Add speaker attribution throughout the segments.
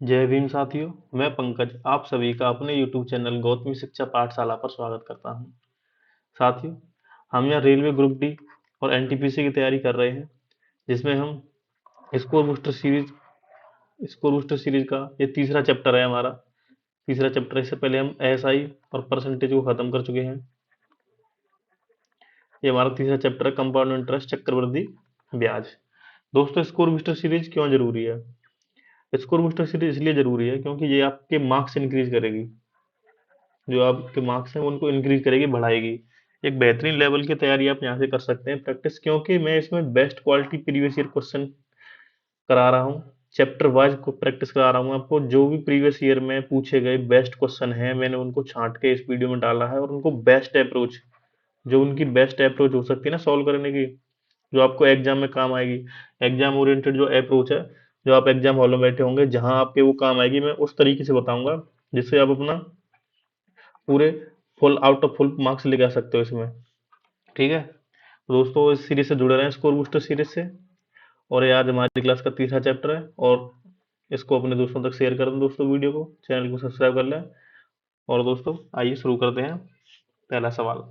Speaker 1: जय भीम साथियों। मैं पंकज आप सभी का अपने YouTube चैनल गौतमी शिक्षा पाठशाला पर स्वागत करता हूं। साथियों, हम यहाँ रेलवे ग्रुप डी और एनटीपीसी की तैयारी कर रहे हैं, जिसमें हम स्कोर बूस्टर सीरीज का ये तीसरा चैप्टर है हमारा। तीसरा चैप्टर, इससे पहले हम एसआई और परसेंटेज को खत्म कर चुके हैं। ये हमारा तीसरा चैप्टर है, कंपाउंड इंटरेस्ट, चक्रवृद्धि ब्याज। दोस्तों, स्कोर बूस्टर सीरीज क्यों जरूरी है? स्कोर बूस्टर सीरीज इसलिए जरूरी है क्योंकि ये आपके मार्क्स इंक्रीज करेगी। जो आपके मार्क्स हैं उनको इंक्रीज करेगी, बढ़ाएगी। एक बेहतरीन लेवल की तैयारी आप यहाँ से कर सकते हैं प्रैक्टिस, क्योंकि मैं इसमें best quality previous year question करा रहा हूँ। चैप्टर वाइज को प्रैक्टिस करा रहा हूँ आपको। जो भी प्रीवियस ईयर में पूछे गए बेस्ट क्वेश्चन हैं, मैंने उनको छांट के इस वीडियो में डाला है, और उनको बेस्ट अप्रोच, जो उनकी बेस्ट अप्रोच हो सकती है ना सॉल्व करने की, जो आपको एग्जाम में काम आएगी, एग्जाम ओरिएंटेड जो अप्रोच है, जो आप एग्जाम हॉल में बैठे होंगे जहां आपके वो काम आएगी, मैं उस तरीके से बताऊंगा जिससे आप अपना पूरे full out of full marks लेके आ सकते हो इसमें। ठीक है, तो दोस्तों इस सीरीज से जुड़े रहें, स्कोर बूस्टर सीरीज से। और ये आज हमारी क्लास का तीसरा चैप्टर है, और इसको अपने दोस्तों तक शेयर कर दें। दोस्तों वीडियो को, चैनल को सब्सक्राइब कर लें। और दोस्तों आइए शुरू करते हैं। पहला सवाल।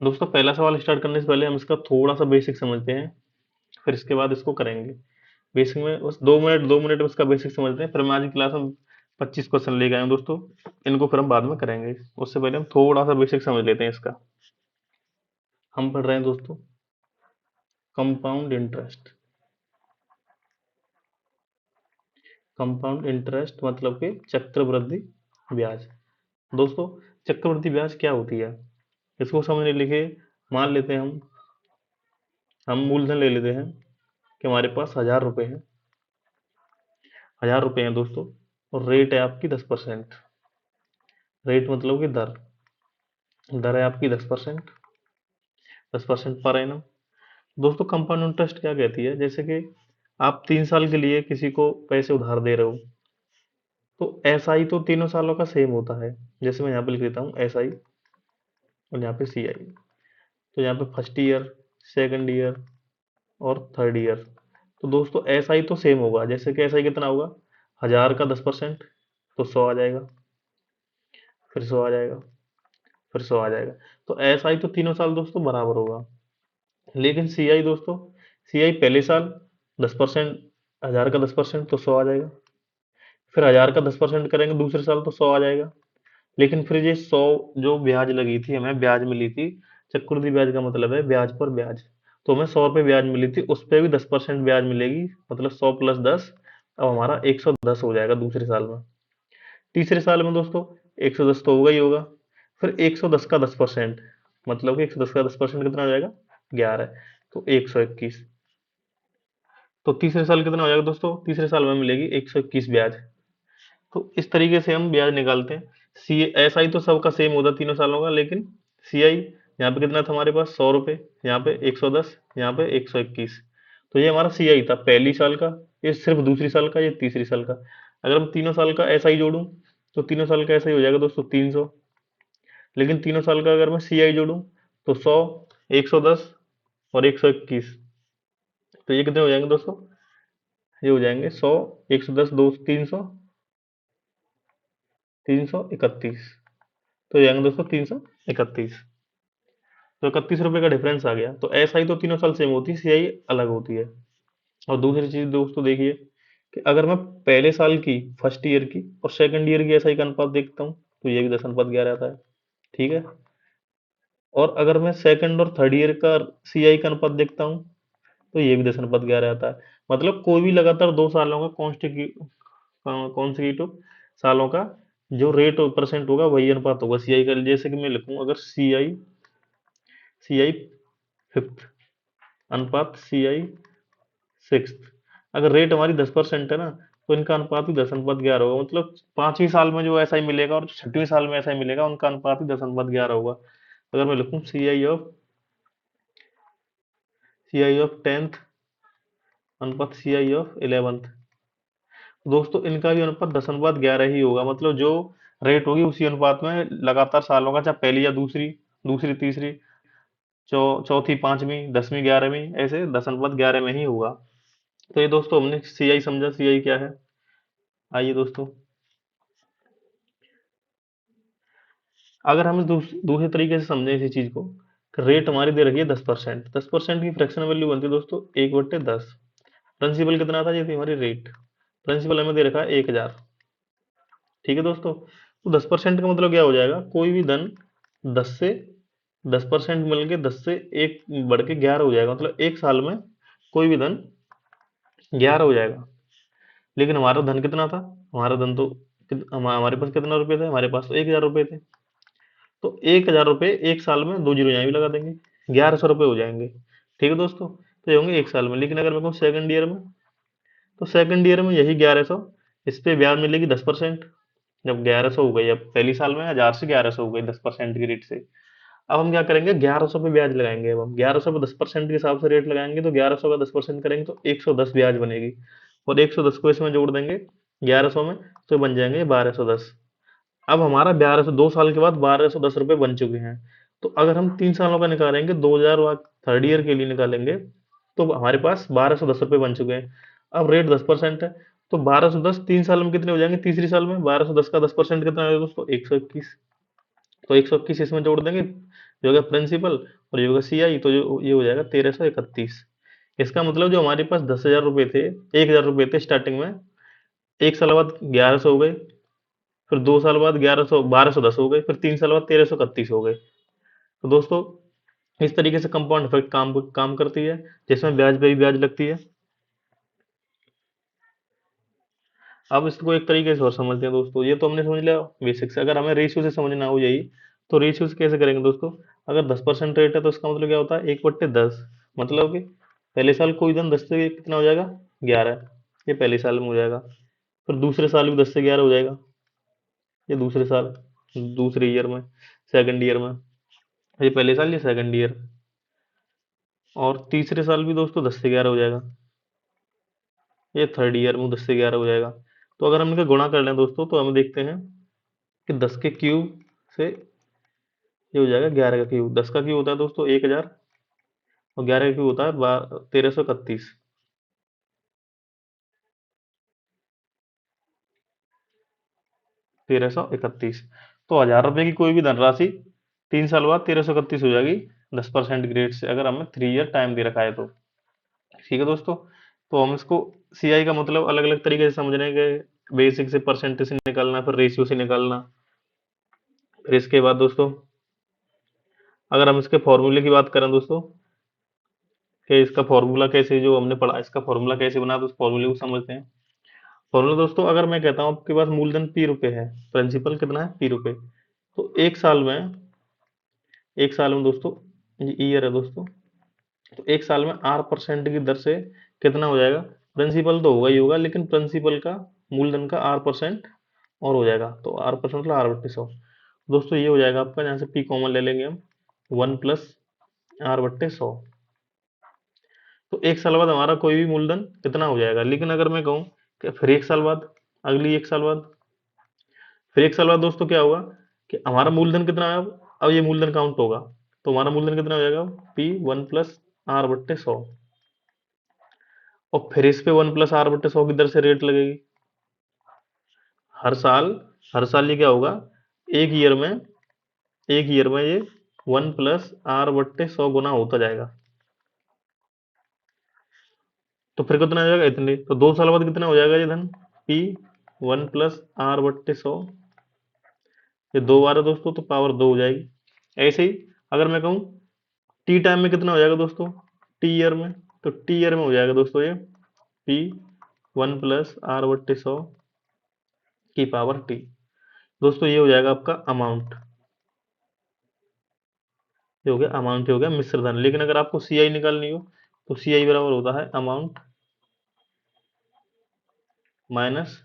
Speaker 1: दोस्तों, पहला सवाल स्टार्ट करने से पहले हम इसका थोड़ा सा बेसिक समझते हैं, फिर इसके बाद इसको करेंगे। बेसिक में बस 2 मिनट में इसका बेसिक समझते हैं, फिर हम आज की क्लास में 25 क्वेश्चन लेके आए हैं दोस्तों। इनको फिर हम बाद में करेंगे, उससे पहले हम थोड़ा सा बेसिक समझ लेते हैं इसका। हम पढ़ रहे हैं दोस्तों कंपाउंड इंटरेस्ट। कंपाउंड इंटरेस्ट मतलब कि चक्रवृद्धि ब्याज। दोस्तों, चक्रवृद्धि ब्याज क्या होती है इसको समझने के लिए मान लेते हैं हम मूलधन ले लेते हैं कि हमारे पास 1000 रुपए हैं। 1000 रुपए हैं दोस्तों, और रेट है आपकी 10%। रेट मतलब कि दर। दर है आपकी 10%। 10% पर एनम। दोस्तों, कंपाउंड इंटरेस्ट क्या कहती है? जैसे कि आप 3 साल के लिए किसी को पैसे उधार दे रहे हो, तो एसआई तो तीनों सालों का सेम होता है। जैसे मैं यहाँ पे लिख देता हूँ एसआई, और यहाँ पे सीआई। तो यहाँ पे फर्स्ट ईयर, सेकंड ईयर और थर्ड ईयर। तो दोस्तों एसआई तो सेम होगा। जैसे कि एसआई कितना होगा? 1000 का 10%, तो 100 आ जाएगा, फिर 100 आ जाएगा, फिर 100 आ जाएगा। तो एसआई तो तीनों साल दोस्तों बराबर होगा। लेकिन सीआई दोस्तों, सीआई पहले साल 10%, 1000 का 10%, तो 100 आ जाएगा। फिर 1000 का 10% करेंगे दूसरे साल, तो 100 आ जाएगा। लेकिन फिर ये 100 जो ब्याज लगी थी, हमें ब्याज मिली थी, चक्रवृद्धि ब्याज का मतलब है ब्याज पर ब्याज। तो हमें 100 रुपये ब्याज मिली थी, उस पर भी 10% ब्याज मिलेगी, मतलब 100 + 10। अब हमारा 110 हो जाएगा दूसरे साल में। तीसरे साल में दोस्तों 110 तो होगा ही होगा। फिर 110 का 10%, मतलब कि 110 का 10% कितना हो जाएगा? 11। तो 121। तो तीसरे साल कितना हो जाएगा दोस्तों? तीसरे साल में मिलेगी 121 ब्याज। तो इस तरीके से हम ब्याज निकालते हैं। सी एस आई तो सबका सेम होता है तीनों सालों का, लेकिन सी आई यहाँ पे कितना था हमारे पास? 100 रुपये, यहाँ पे 110, यहाँ पे 121। तो ये हमारा सी आई था पहली साल का, ये सिर्फ दूसरी साल का, ये तीसरी साल का। अगर हम तीनों साल का एस आई जोड़ूं, तो तीनों साल का ऐसा ही हो जाएगा दोस्तों 300। लेकिन तीनों साल का अगर मैं सी आई जोड़ूं, तो 100, 110 और 121। तो ये कितने हो जाएंगे दोस्तों? ये हो जाएंगे 100, 110, दो 300, 331। तो ये आएंगे दोस्तों 331। तो 31 रुपए का डिफरेंस आ गया। तो एस आई तो तीनों साल सेम होती है, सी आई अलग होती है। और दूसरी चीज दोस्तों देखिए, कि अगर मैं पहले साल की, फर्स्ट ईयर की और सेकंड ईयर की एस आई का अनुपात देखता हूँ, तो ये भी 10:11 आता है। ठीक है। और अगर मैं सेकंड और थर्ड ईयर का सी आई का अनुपात देखता हूँ, तो ये भी 10:11 आता है। मतलब कोई भी लगातार 2 सालों का कॉन्सिक्यूटिव सालों का जो रेट परसेंट होगा, वही अनुपात होगा सी आई का। जैसे कि मैं लिखूँ, अगर सी आई फिफ्थ अनुपात सी आई सिक्स। अगर रेट हमारी 10% है ना, तो इनका अनुपात भी 10:11 होगा। मतलब 5वीं साल में जो ऐसा ही मिलेगा और 6वीं साल में ऐसा ही मिलेगा, उनका अनुपात भी 10:11 होगा। अगर मैं लिखूँ सी आई ऑफ 10th अनुपात सी आई ऑफ 11th, दोस्तों इनका भी अनुपात 10:11 ही होगा। मतलब जो रेट होगी उसी अनुपात में लगातार सालों का, चाहे पहली या दूसरी, दूसरी तीसरी, चौथी, पांचवी, 10वीं, 11वीं, ऐसे 10:11 में ही होगा। तो ये दोस्तों हमने सी आई समझा। सी आई क्या है? आइए दोस्तों, अगर हम दूसरे तरीके से समझें इसी चीज को, रेट हमारी दे रखी है 10%। 10% की फ्रैक्शन वैल्यू बनती है दोस्तों 1/10। प्रिंसिपल कितना था, ये थी हमारी रेट। प्रिंसिपल हमें दे रखा है 1000। ठीक है दोस्तों, तो 10% का मतलब क्या हो जाएगा, कोई भी धन 10 से 10% मिल के 10 से एक बढ़ के 11 हो जाएगा, मतलब एक साल में कोई भी धन 11 हो जाएगा। लेकिन हमारा धन कितना था, हमारा धन तो हमारे पास कितना रुपए थे, हमारे पास तो 1000 रुपए थे। तो 1000 रुपये एक साल में, दो जीरो यहाँ भी लगा देंगे, 1100 रुपये हो जाएंगे। ठीक है दोस्तों, तो ये होंगे एक साल में। लेकिन अगर मैं कहूँ सेकंड ईयर में, तो सेकंड ईयर में यही 1100, इस पे ब्याज मिलेगी 10%। जब 1100 हो गई, अब पहली साल में 1000 से 1100 हो गई 10% की रेट से। अब हम क्या करेंगे, 1100 पे ब्याज लगाएंगे। अब हम 1100 पे 10% के हिसाब से रेट लगाएंगे, तो 1100 का 10% करेंगे तो 110 ब्याज बनेगी। और 110 को इसमें जोड़ देंगे 1100 में, तो बन जाएंगे 1210। अब हमारा 2 साल के बाद 1210 रुपये बन चुके हैं। तो अगर हम 3 सालों का निकालेंगे, 2000 थर्ड ईयर के लिए निकालेंगे, तो हमारे पास 1210 रुपये बन चुके हैं। अब रेट 10% है, तो 1210 3 साल में कितने हो जाएंगे, तीसरी साल में 1210 का 10% कितना है दोस्तों, 121। तो 121 इसमें जोड़ देंगे, जो होगा प्रिंसिपल और ये होगा सीआई, तो जो ये हो जाएगा 1331। इसका मतलब जो हमारे पास 10,000 रुपये थे, 1000 रुपये थे स्टार्टिंग में, एक साल बाद 1100 हो गए, फिर 2 साल बाद 1210 हो गए, फिर 3 साल बाद 1331 हो गए। तो दोस्तों, इस तरीके से कंपाउंड इफेक्ट काम काम करती है, जिसमें ब्याज पे भी ब्याज लगती है। अब इसको एक तरीके से और समझते हैं दोस्तों, ये तो हमने समझ लिया बेसिक से। अगर हमें रेशियो से समझना हो यही, तो रेशियो से कैसे करेंगे दोस्तों। अगर 10% रेट है, तो इसका मतलब क्या होता है, 1/10। मतलब कि पहले साल कोई धन 10 से कितना हो जाएगा, 11। ये पहले साल में हो जाएगा। फिर दूसरे साल भी 10 से 11 हो जाएगा, ये दूसरे साल, दूसरे ईयर में, सेकंड ईयर में। ये पहले साल, ये सेकंड ईयर। और तीसरे साल भी दोस्तों 10 से 11 हो जाएगा, ये थर्ड ईयर में 10 से 11 हो जाएगा। तो अगर हम इनका गुणा कर लें दोस्तों, तो हम देखते हैं कि 10 के क्यूब से ये हो जाएगा 11 का क्यूब। 10 का क्यूब होता है दोस्तों 1000, और 11 का क्यूब होता है 1331। 1331। तो 1000 रुपये की कोई भी धनराशि 3 साल बाद 1331 हो जाएगी, 10% की रेट से, अगर हमें 3 ईयर टाइम दे रखा है तो। ठीक है दोस्तों, तो हम इसको सीआई का मतलब अलग अलग तरीके से समझने के, बेसिक से परसेंटेज से निकालना, फिर रेशियो से निकालना। फिर इसके बाद दोस्तों, अगर हम इसके फॉर्मूले की बात करें दोस्तों, कि इसका फॉर्मूला कैसे, जो हमने पढ़ा इसका फॉर्मूला कैसे बना, तो उस फॉर्मूले को समझते हैं। फॉर्मूला दोस्तों, अगर मैं कहता हूँ आपके पास मूलधन P रुपए है, प्रिंसिपल कितना है P रुपए, तो एक साल में दोस्तों, ये ईयर है दोस्तों, तो एक साल में R% की दर से कितना हो जाएगा, प्रिंसिपल तो होगा ही होगा, लेकिन प्रिंसिपल का, मूलधन का R% और हो जाएगा, तो R% मतलब R/100। दोस्तों ये हो जाएगा आपका, यहाँ से P कॉमन ले लेंगे हम, 1+R/100। तो एक साल बाद हमारा कोई भी मूलधन कितना हो जाएगा। लेकिन अगर मैं कहूँ कि फिर एक साल बाद, अगली एक साल बाद, फिर एक साल बाद दोस्तों क्या होगा, कि हमारा मूलधन कितना है, अब ये मूलधन काउंट होगा, तो हमारा मूलधन कितना हो जाएगा, P 1+R/100। और फिर इस पे 1+R/100 की दर से रेट लगेगी हर साल। हर साल ये क्या होगा, एक ईयर में, ये 1+R/100 गुना होता जाएगा। तो फिर कितना हो जाएगा, इतने, तो 2 साल बाद कितना हो जाएगा ये धन, P 1+R/100। ये दो बार है दोस्तों, तो पावर 2 हो जाएगी। ऐसे ही अगर मैं कहूँ टी टाइम में कितना हो जाएगा दोस्तों, टी ईयर में, तो टी ईयर में हो जाएगा दोस्तों ये P 1+R/100 की पावर टी। दोस्तों ये हो जाएगा आपका अमाउंट, ये हो गया अमाउंट, ये हो गया मिश्र धन। लेकिन अगर आपको सीआई निकालनी हो, तो सीआई बराबर होता है अमाउंट माइनस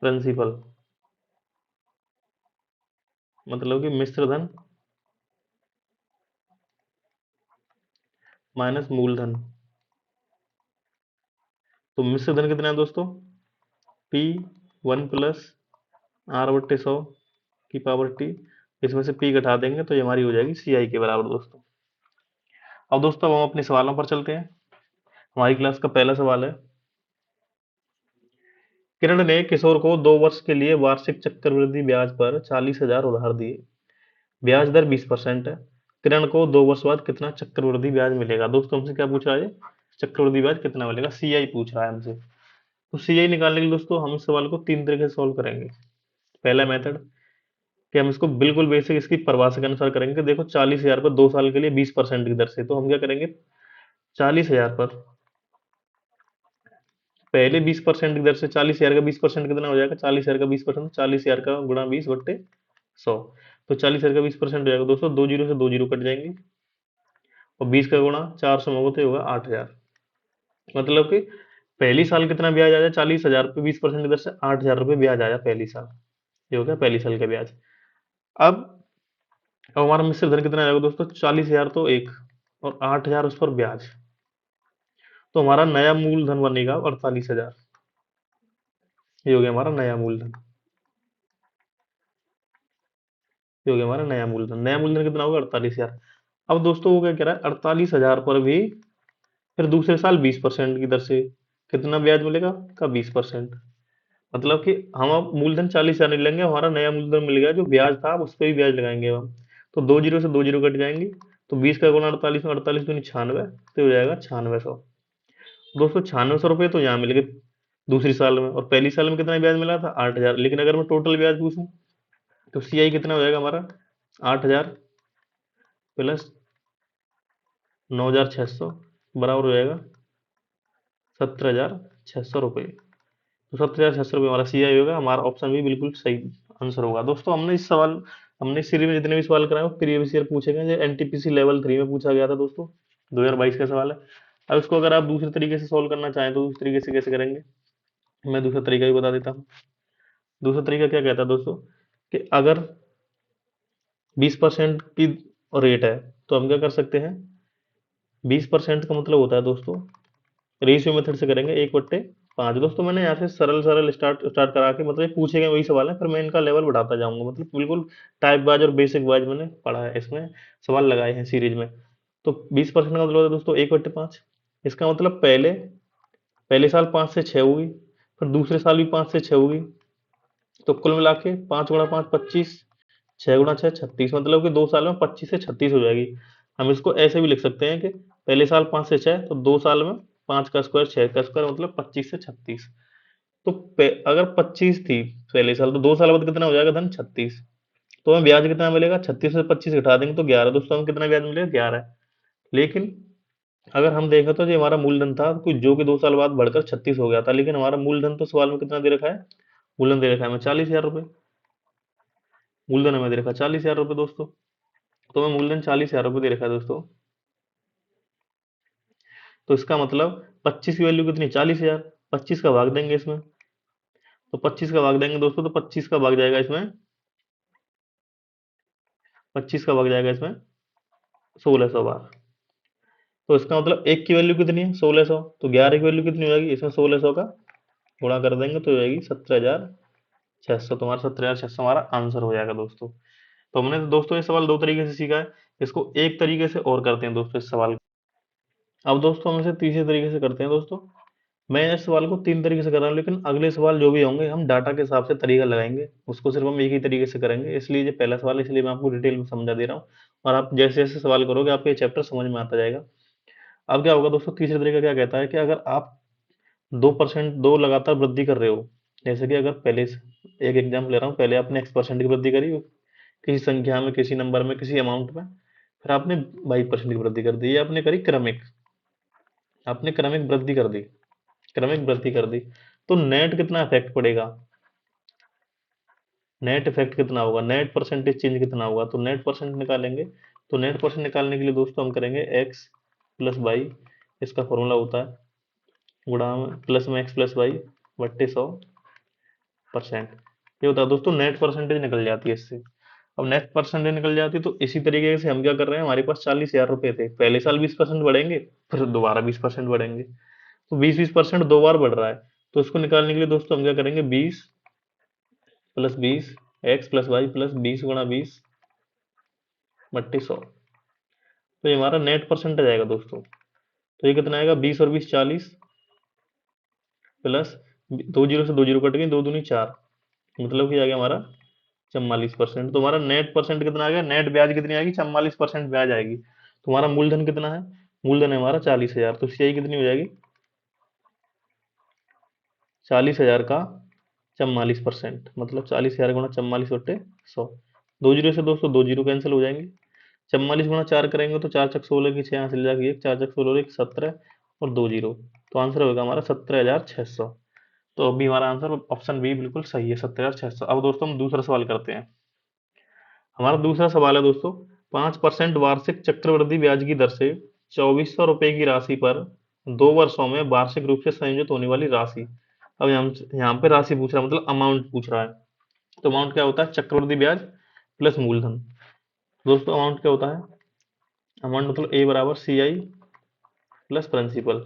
Speaker 1: प्रिंसिपल, मतलब कि मिश्र धन माइनस मूलधन। तो मिश्र धन कितना है दोस्तों, P 1+R/100 की पावर टी। इसमें से P घटा देंगे, तो ये हमारी हो जाएगी सीआई के बराबर दोस्तों। अब दोस्तों, अब हम अपने सवालों पर चलते हैं। हमारी क्लास का पहला सवाल है किरण ने किशोर को 2 वर्ष के लिए वार्षिक चक्रवृद्धि ब्याज पर 40,000 उधार दिए। ब्याज दर 20% है। किरण को 2 वर्ष बाद कितना चक्रवृद्धि ब्याज मिलेगा? दोस्तों हमसे क्या पूछ रहा है? चक्रवृद्धि ब्याज कितना मिलेगा? सीआई पूछ रहा है हमसे। तो सीआई निकालने के लिए दोस्तों हम इस सवाल को 3 तरीके से सॉल्व करेंगे। पहला मेथड कि हम इसको बिल्कुल बेसिक इसकी परिभाषा के अनुसार करेंगे कि देखो 40,000 पर 2 साल के लिए 20% की दर से, तो हम क्या करेंगे 40,000 पर पहले 20% की दर से 40,000 का 20% कितना हो जाएगा? 40,000 का 20%, 40,000 का गुणा 20/100। तो 40,000 का 20% हो जाएगा दोस्तों, 2 जीरो से 2 जीरो कट जाएंगे और 20 का गुणा 400 में होते होगा 8,000। मतलब कि पहली साल कितना ब्याज आया? 40,000 पे 20% की दर से 8,000 रुपये ब्याज आया पहली साल। ये हो गया पहली साल का ब्याज। अब हमारा मिश्र धन कितना आएगा दोस्तों? 40,000 तो एक और 8,000 उस पर ब्याज, तो हमारा नया मूलधन बनेगा 48,000। ये हो गया हमारा नया मूलधन। ये हो गया हमारा नया मूलधन। नया मूलधन कितना होगा? 48,000। अब दोस्तों वो क्या कह रहा है? 48,000 पर भी फिर दूसरे साल 20% की दर से कितना ब्याज मिलेगा? का 20%। मतलब कि हम अब मूलधन 40,000 नहीं लेंगे, हमारा नया मूलधन मिल गया, जो ब्याज था उस पर भी ब्याज लगाएंगे हम। तो 2 जीरो से 2 जीरो कट जाएंगे, तो 20 का गुणा 48 में, 48 दूनी 96, तो हो जाएगा 9600। दोस्तों 9600 रुपये तो यहाँ मिल गए दूसरी साल में, और पहली साल में कितना ब्याज मिला था? 8,000। लेकिन अगर मैं टोटल ब्याज पूछूं तो सीआई कितना हो जाएगा हमारा? 8,000 प्लस 9,600 बराबर हो जाएगा 17,600 रुपये। तो 17,600 रुपये हमारा सीआई होगा। हमारा ऑप्शन भी बिल्कुल सही आंसर होगा। दोस्तों हमने इस सीरीज में जितने भी सवाल कराए वो प्रीवियस ईयर पूछे गए, एनटीपीसी लेवल 3 में पूछा गया था दोस्तों, 2022 का सवाल है। अब इसको अगर आप दूसरे तरीके से सोल्व करना चाहें तो उस तरीके से कैसे करेंगे, मैं दूसरा तरीका भी बता देता हूँ। दूसरा तरीका क्या कहता है दोस्तों, कि अगर 20% की रेट है तो हम क्या कर सकते हैं, 20% का मतलब होता है दोस्तों, रेशियो मेथड से करेंगे 1/5। दोस्तों मैंने यहाँ से सरल सरल स्टार्ट स्टार्ट करा के, मतलब ये पूछे गए वही सवाल है, फिर मैं इनका लेवल बढ़ाता जाऊंगा। मतलब बिल्कुल टाइप वाइज और बेसिक वाइज मैंने पढ़ा है, इसमें सवाल लगाए हैं सीरीज में। तो 20% का मतलब होता है दोस्तों 1/5। इसका मतलब पहले पहले साल 5 से 6 होगी, फिर दूसरे साल भी 5 से 6 होगी, तो कुल मिला के 5 गुणा 5 25, 6 गुणा 6 36, मतलब कि 2 साल में 25 से 36 हो जाएगी। हम इसको ऐसे भी लिख सकते हैं कि पहले साल 5 से 6, तो 2 साल में 5 का स्क्वायर 6 का स्क्वायर, मतलब 25 से 36। तो अगर 25 थी पहले साल, तो 2 साल बाद कितना हो जाएगा धन? 36। तो हमें ब्याज कितना मिलेगा? 36 से 25 घटा देंगे तो 11। दोस्तों हमें कितना ब्याज मिलेगा? 11। लेकिन अगर हम देखें तो जो हमारा मूलधन था कुछ, जो कि 2 साल बाद बढ़कर 36 हो गया था, लेकिन हमारा मूलधन तो सवाल में कितना दे रखा है? मूलधन दे रखा है हमें 40,000 रुपये। मूलधन हमें दे रखा है 40,000 रुपये दोस्तों। तो हमें मूलधन 40,000 रुपये दे रखा है दोस्तों। तो इसका मतलब 25 की वैल्यू कितनी? 40,000। 25 का भाग देंगे इसमें, तो 25 का भाग देंगे दोस्तों, तो 25 का भाग जाएगा इसमें, 25 का भाग जाएगा इसमें 1600 बार। तो इसका मतलब एक की वैल्यू कितनी है? 1600। तो 11 की वैल्यू कितनी हो जाएगी? इसमें 1600 का गुणा कर देंगे तो हो जाएगी 17,600। तुम्हारा 17,600 हमारा आंसर हो जाएगा दोस्तों। तो हमने दोस्तों ये सवाल 2 तरीके से सीखा है, इसको एक तरीके से और करते हैं दोस्तों इस सवाल को। अब दोस्तों हम इसे तीसरे तरीके से करते हैं दोस्तों। मैं इस सवाल को 3 तरीके से कर रहा हूँ, लेकिन अगले सवाल जो भी होंगे हम डाटा के हिसाब से तरीका लगाएंगे, उसको सिर्फ हम एक ही तरीके से करेंगे। इसलिए ये पहला सवाल है, इसलिए मैं आपको डिटेल में समझा दे रहा हूँ, और आप जैसे जैसे सवाल करोगे आपको ये चैप्टर समझ में आता जाएगा। अब क्या होगा दोस्तों, तीसरा तरीका क्या कहता है कि अगर आप 2% दो लगातार वृद्धि कर रहे हो, जैसे कि अगर पहले एक एग्जाम्पल ले रहा हूँ, पहले आपने X% की वृद्धि करी किसी संख्या में, किसी नंबर में, किसी अमाउंट में, फिर आपने 22% की वृद्धि कर दी, ये आपने करी क्रमिक, आपने क्रमिक वृद्धि कर दी, क्रमिक वृद्धि कर दी। तो नेट कितना इफेक्ट पड़ेगा? नेट इफेक्ट कितना होगा? नेट परसेंटेज चेंज कितना होगा? तो नेट परसेंट निकालेंगे, तो नेट परसेंट निकालने के लिए दोस्तों हम करेंगे x प्लस वाई, इसका फॉर्मूला होता है गुणा में प्लस में x प्लस वाई बट्टे 100%। ये होता है दोस्तों नेट परसेंटेज निकल जाती है इससे। अब नेट परसेंटेज निकल जाती है, तो इसी तरीके से हम क्या कर रहे हैं, हमारे पास 40,000 रुपए थे, पहले साल 20% बढ़ेंगे, फिर दोबारा 20% बढ़ेंगे, तो 20-20% 2 बार बढ़ रहा है। तो इसको निकालने के लिए दोस्तों हम क्या करेंगे, 20 + 20 x प्लस वाई प्लस 20 × 20 बट्टे 100। तो ये हमारा नेट परसेंटेज आएगा दोस्तों। तो ये कितना आएगा? 20 और 20 40 प्लस दो जीरो से दो जीरो कट गई, दो दूनी चार, मतलब कि आ गया हमारा 44%। तो हमारा नेट परसेंट कितना आ गया, नेट ब्याज कितनी आएगी, 44% ब्याज आएगी। तो हमारा मूलधन कितना है, मूलधन है हमारा 40,000। तो सीआई कितनी हो जाएगी, 40,000 का 44%, मतलब 40,000 गुणा 44/100। दो जीरो से दोस्तों दो जीरो कैंसिल हो जाएंगे, 44 गुणा 4 करेंगे तो 4 चक 16 की 6 हासिल जाएगी, एक 4 चक 16 एक 17 और दो जीरो। तो आंसर होगा हमारा 17,600। तो अभी हमारा आंसर ऑप्शन बी बिल्कुल सही है, 17,600। अब दोस्तों हम दूसरा सवाल करते हैं। हमारा दूसरा सवाल है दोस्तों, 5% वार्षिक चक्रवृद्धि ब्याज की दर से 2,400 रुपए की राशि पर 2 वर्षों में वार्षिक रूप से संयोजित होने वाली राशि। अब यहाँ पे राशि पूछ रहा है, मतलब अमाउंट पूछ रहा है। तो अमाउंट क्या होता है, चक्रवृद्धि ब्याज प्लस मूलधन। दोस्तों अमाउंट क्या होता है, अमाउंट मतलब ए बराबर सी आई प्लस प्रिंसिपल।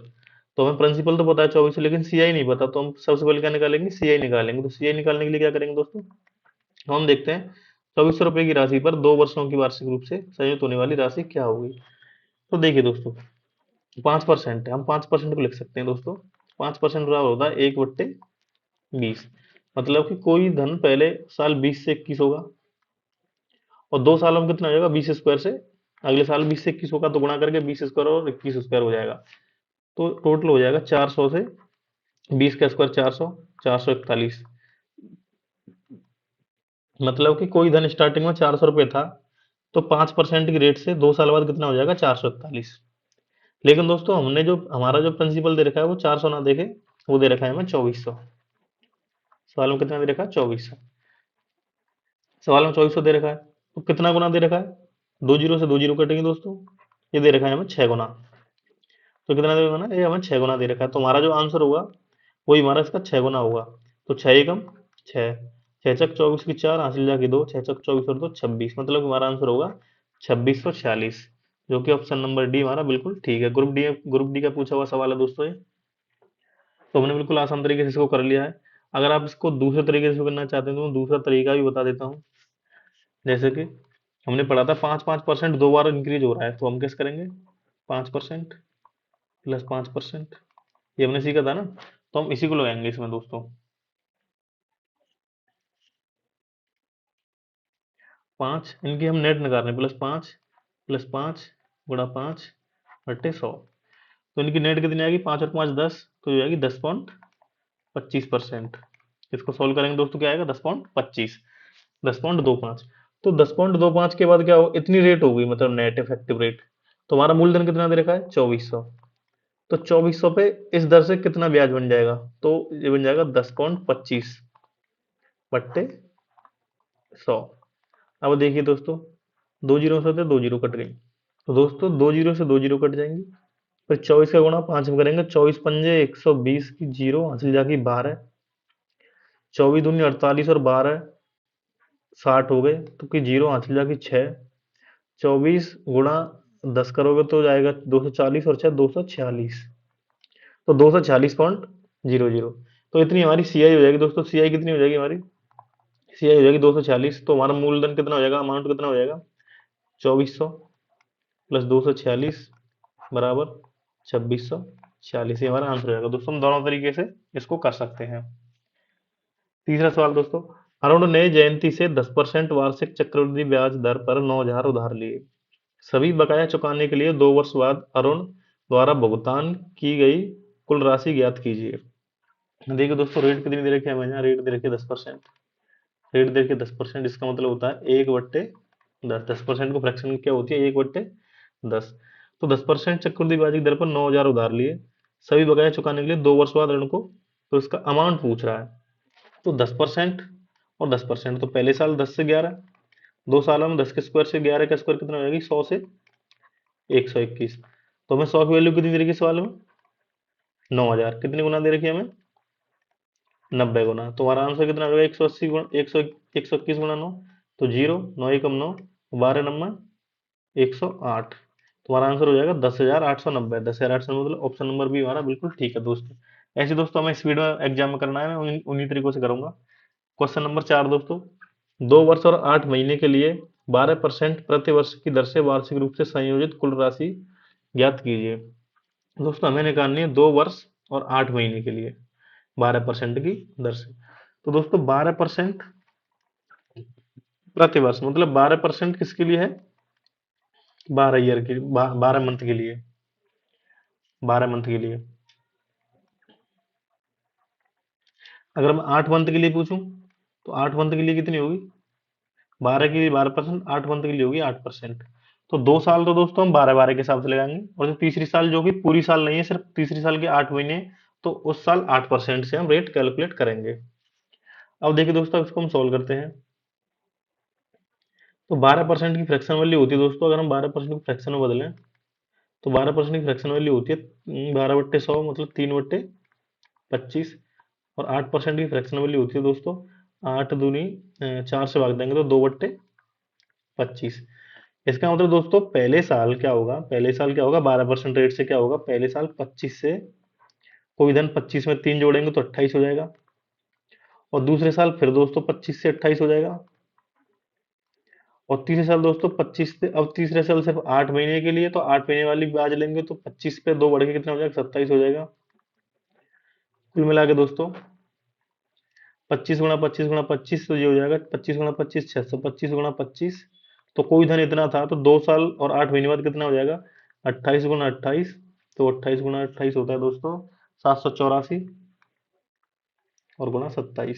Speaker 1: तो हमें प्रिंसिपल तो पता है 24, लेकिन सी आई नहीं पता। तो हम सबसे पहले क्या निकालेंगे, सी आई निकालेंगे। तो सी आई निकालने के लिए क्या करेंगे दोस्तों, तो हम देखते हैं 2,400 रुपए की राशि पर 2 वर्षों की वार्षिक रूप से संयुक्त होने वाली राशि क्या होगी। तो देखिए दोस्तों, 5% है, हम 5% को लिख सकते हैं दोस्तों। 5% बराबर होता है 1/20। मतलब कि कोई धन पहले साल 20 से 21 होगा, और 2 सालों में कितना हो जाएगा, 20 स्क्वायर से अगले साल 20 से 21 होगा, तो गुणा करके 20 स्क्वायर और 21 स्क्वायर हो जाएगा। तो टोटल हो जाएगा 400 से 20 का स्क्वायर 400, 441। मतलब कि कोई धन स्टार्टिंग में 400 रुपये था, तो 5% की रेट से 2 साल बाद कितना हो जाएगा, 441। लेकिन दोस्तों हमने जो हमारा जो प्रिंसिपल दे रखा है वो 400 ना देखे, वो दे रखा है हमें 2400। सवाल में कितना दे रखा है, 2400। सवाल में 2400 दे रखा है, तो कितना गुना दे रखा है, दो जीरो से दो जीरो कटेंगे दोस्तों, ये दे रखा है हमें 6 गुना। तो कितना दे रखा है, ये हमें 6 गुना दे रखा है। तो हमारा जो आंसर होगा वही हमारा इसका 6 गुना होगा। तो 6 एकम 6, 6 चक 24 की 4 हासिल जाके 2, 6 चक 24 और 2 26, मतलब कि हमारा आंसर होगा 2646, जो कि ऑप्शन नंबर डी हमारा बिल्कुल ठीक है। ग्रुप डी का पूछा हुआ सवाल है दोस्तों ये। तो हमने बिल्कुल आसान तरीके से इसको कर लिया है। अगर आप इसको दूसरे तरीके से करना चाहते हैं तो मैं दूसरा तरीका भी बता देता हूँ। जैसे कि हमने पढ़ा था 5-5% 2 बार इंक्रीज हो रहा है, तो हम कैसे करेंगे, 5% प्लस 5%, ये हमने सीखा था ना। तो हम इसी को लगाएंगे इसमें दोस्तों। 5 इनकी हम नेट निकाल रहे हैं, +5 गुणा 5/100। तो इनकी नेट कितनी आएगी, 5 और 5 10, तो ये आएगी 10.25%। इसको सोल्व करेंगे दोस्तों, क्या आएगा 10.25, 10.25। तो 10.25 के बाद क्या हो, इतनी रेट हो गई, मतलब नेट इफेक्टिव रेट। तो हमारा मूलधन कितना दे रखा है, 2400। तो 2400 पे इस दर से कितना ब्याज बन जाएगा, तो ये बन जाएगा 10.25/100। अब देखिए दोस्तों, दो जीरो से दो जीरो कट गई, तो दोस्तों दो जीरो से दो जीरो कट जाएंगी। फिर 24 का गुणा 5 में करेंगे, 24×5 120 की जीरो हासिल जाके 12, 24×2 = 48 और 12 60 हो गए, तो कि जीरो हासिल जाके 6, 24 गुणा 10 करोगे तो जाएगा 240 और 6 246, तो 246.00। तो इतनी हमारी सी आई हो जाएगी दोस्तों। सी आई कितनी हो जाएगी हमारी, सी आई हो जाएगी 246। तो हमारा मूलधन कितना हो जाएगा, अमाउंट कितना हो जाएगा, 2400 प्लस 246 बराबर 2646। ये हमारा आंसर हो जाएगा दोस्तों। हम दोनों तरीके से इसको कर सकते हैं। तीसरा सवाल दोस्तों, अरुण ने जयंती से 10% वार्षिक चक्रवृद्धि ब्याज दर पर 9,000 उधार लिए। सभी बकाया चुकाने के लिए 2 वर्ष बाद अरुण द्वारा भुगतान की गई कुल राशि ज्ञात कीजिए। देखिए दोस्तों, रेट कितनी दे रखी है हमें, यहाँ रेट दे रखी है 10%। रेट दे रखी है 10%, इसका मतलब होता है 1/10। 10% को फ्रैक्शन में क्या होती है, 1/10। तो 10% चक्रवृद्धि ब्याज की दर पर 9,000 उधार लिए, सभी बकाया चुकाने के लिए 2 वर्ष बाद ऋण को, तो इसका अमाउंट पूछ रहा है। तो 10% और 10%, तो पहले साल 10 से 11, 2 सालों में 10 के स्क्वायर से 11 का स्क्वायर कितना हो जाएगी, 100 से 121। तो हमें 100 की वैल्यू कितनी दे रखी है सवाल में, 9,000। कितनी गुना दे रखी है हमें, 90 गुना। तो हमारा आंसर कितना होगा, 180 गुणा 121 गुणा 9, तो 0, 9 एकम 9, 12 108। तो हमारा आंसर हो जाएगा 10,890। 10,890 मतलब ऑप्शन नंबर बी हमारा बिल्कुल ठीक है दोस्तों। ऐसे दोस्तों हमें स्पीड में एग्जाम में करना है, मैं उन्हीं तरीकों से करूंगा। क्वेश्चन नंबर 4 दोस्तों, 2 वर्ष और 8 महीने के लिए 12% प्रति वर्ष की दर से वार्षिक रूप से संयोजित कुल राशि ज्ञात कीजिए। दोस्तों हमें निकालनी है 2 वर्ष और 8 महीने के लिए। 12% की दर से। तो दोस्तों 12% प्रति वर्ष, मतलब 12% किसके लिए है? 12 ईयर के, 12 मंथ के लिए, 12 मंथ के लिए। अगर मैं 8 मंथ के लिए पूछूं, तो 8 मंथ के लिए कितनी होगी? 12 के लिए 12%, 8 मंथ के लिए होगी 8%। तो 2 साल तो दोस्तों हम 12 12 के हिसाब से लगाएंगे, और जो तीसरी साल, जो कि पूरी साल नहीं है, सिर्फ तीसरी साल के 8 महीने, तो उस साल 8% से हम रेट कैलकुलेट करेंगे। अब देखिए दोस्तों, इसको हम सोल्व करते हैं। तो 12% की फ्रैक्शन वैल्यू होती है दोस्तों, अगर हम 12% की फ्रैक्शन में बदलें, तो 12% की फ्रैक्शन वैल्यू होती है 12/100, मतलब 3/25। और 8% की फ्रैक्शन वैल्यू होती है दोस्तों 8 दूनी 4 से भाग देंगे तो 2/25। इसका मतलब दोस्तों पहले साल क्या होगा, 12% रेट से क्या होगा, पहले साल 25 से कोई धन 25 में 3 जोड़ेंगे तो 28 हो जाएगा, और दूसरे साल फिर दोस्तों 25 से 28 हो जाएगा, और तीसरे साल दोस्तों 25 से, अब तीसरे साल सिर्फ 8 महीने के लिए, तो 8 महीने वाली ब्याज लेंगे तो 25 पे 2 बढ़ के कितना हो जाएगा, 27 हो जाएगा। कुल मिला के दोस्तों 25 तो ये हो जाएगा 25 × 25 625 × 25, तो कोई धन इतना था, तो 2 साल और 8 महीने बाद कितना हो जाएगा, 28 × 28, तो 28 × 28 होता है दोस्तों 784, और गुणा 27,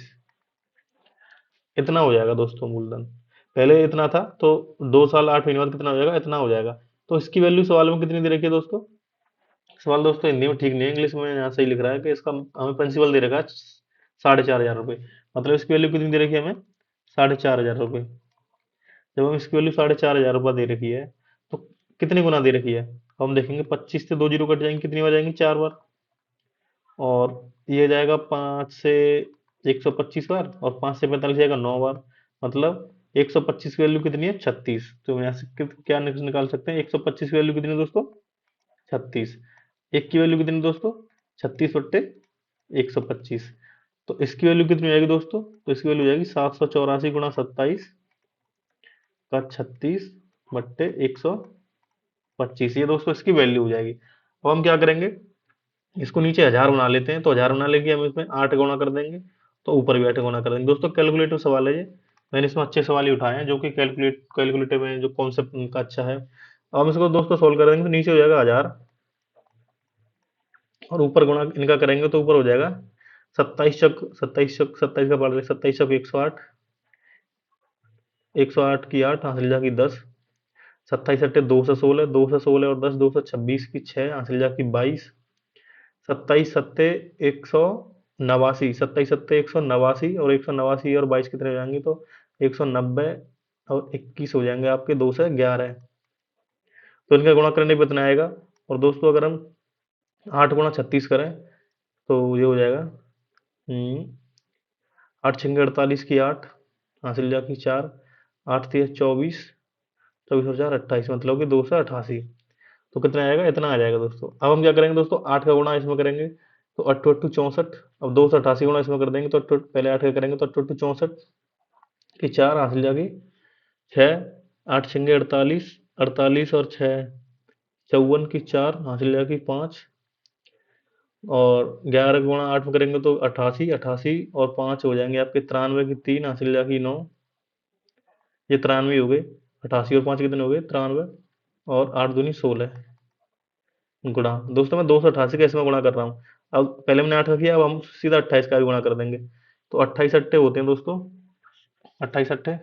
Speaker 1: इतना हो जाएगा दोस्तों मूलधन। पहले इतना था, तो 2 साल 8 महीने बाद कितना हो जाएगा, इतना हो जाएगा। तो इसकी वैल्यू सवाल में कितनी दे रखी है दोस्तों? सवाल दोस्तों हिंदी में ठीक नहीं है, इंग्लिश में यहाँ सही लिख रहा है कि इसका हमें प्रिंसिपल दे रखा है 4,500 रुपये, मतलब इसकी वैल्यू कितनी दे रखी है हमें, 4,500 रुपये। जब हम इसकी वैल्यू 4,500 रुपये दे रखी है, तो कितने गुना दे रखी है, हम देखेंगे 25 से 2 जीरो कट जाएंगे, कितनी बार जाएंगे, 4 बार, और ये जाएगा 5 से 125 बार, और 5 से 45 जाएगा 9 बार, मतलब 125 की वैल्यू कितनी है, 36। तो हम यहाँ से क्या निकाल सकते हैं, 125 की वैल्यू कितनी है दोस्तों, 36। एक की वैल्यू कितनी है दोस्तों, 36/125। तो इसकी वैल्यू कितनी हो जाएगी दोस्तों, तो इसकी वैल्यू हो जाएगी 784 × 27 का 36/125, ये दोस्तों इसकी वैल्यू हो जाएगी। अब हम क्या करेंगे, इसको नीचे 1000 बना लेते हैं, तो 1000 बना लेंगे, हम इसमें 8 गुणा कर देंगे, तो ऊपर भी 8 गुणा कर देंगे। दोस्तों कैलकुलेटिव सवाल है ये, मैंने इसमें अच्छे सवाल ही उठाए हैं, जो कि कैलकुलेटिव में जो कॉन्सेप्ट उनका अच्छा है। अब हम इसको दोस्तों सोल्व कर देंगे, तो नीचे हो जाएगा 1000, और ऊपर गुणा इनका करेंगे तो ऊपर हो जाएगा 27 का पढ़ 27 108, 108 की 8 हासिल जा की 10, 27 216, 216 और 10 226 की 6 हासिल जा की 22, 27 189, 27 189, और 189 और 22 कितने हो जाएंगे, तो 190 और 21 हो जाएंगे आपके, 2 से 11। तो इनका गुणा करने पे इतना आएगा। और दोस्तों अगर हम 8 × 36 करें, तो ये हो जाएगा 8 × 6 = 48 की 8 हासिल जा की 4, 8 × 3 = 24, 24 और 4 = 28, मतलब कि 288। तो कितना आएगा, इतना आ जाएगा दोस्तों। अब हम क्या करेंगे दोस्तों, 8 का गुणा इसमें करेंगे, तो 8 8 64, अब 288 गुणा इसमें कर देंगे, तो पहले 8 का करेंगे, तो 8 8 64 की 4 हासिल जाएगी 6, 8 × 6 = 48, 48 और 6 54 की 4 हासिल जाएगी 5, और 11 गुणा 8 में करेंगे तो 88, 88 और 5 हो जाएंगे आपके 93 की 3 हासिल जाएगी 9, ये 93 हो गए, 88 और 5 कितने हो गए, 93, और 8 दूनी 16 गुणा। दोस्तों मैं 288 का इसमें गुणा कर रहा हूँ, अब पहले हमने 8 का किया, अब हम सीधा 28 का भी गुणा कर देंगे, तो 28 अट्ठे होते हैं दोस्तों, 28 अट्ठे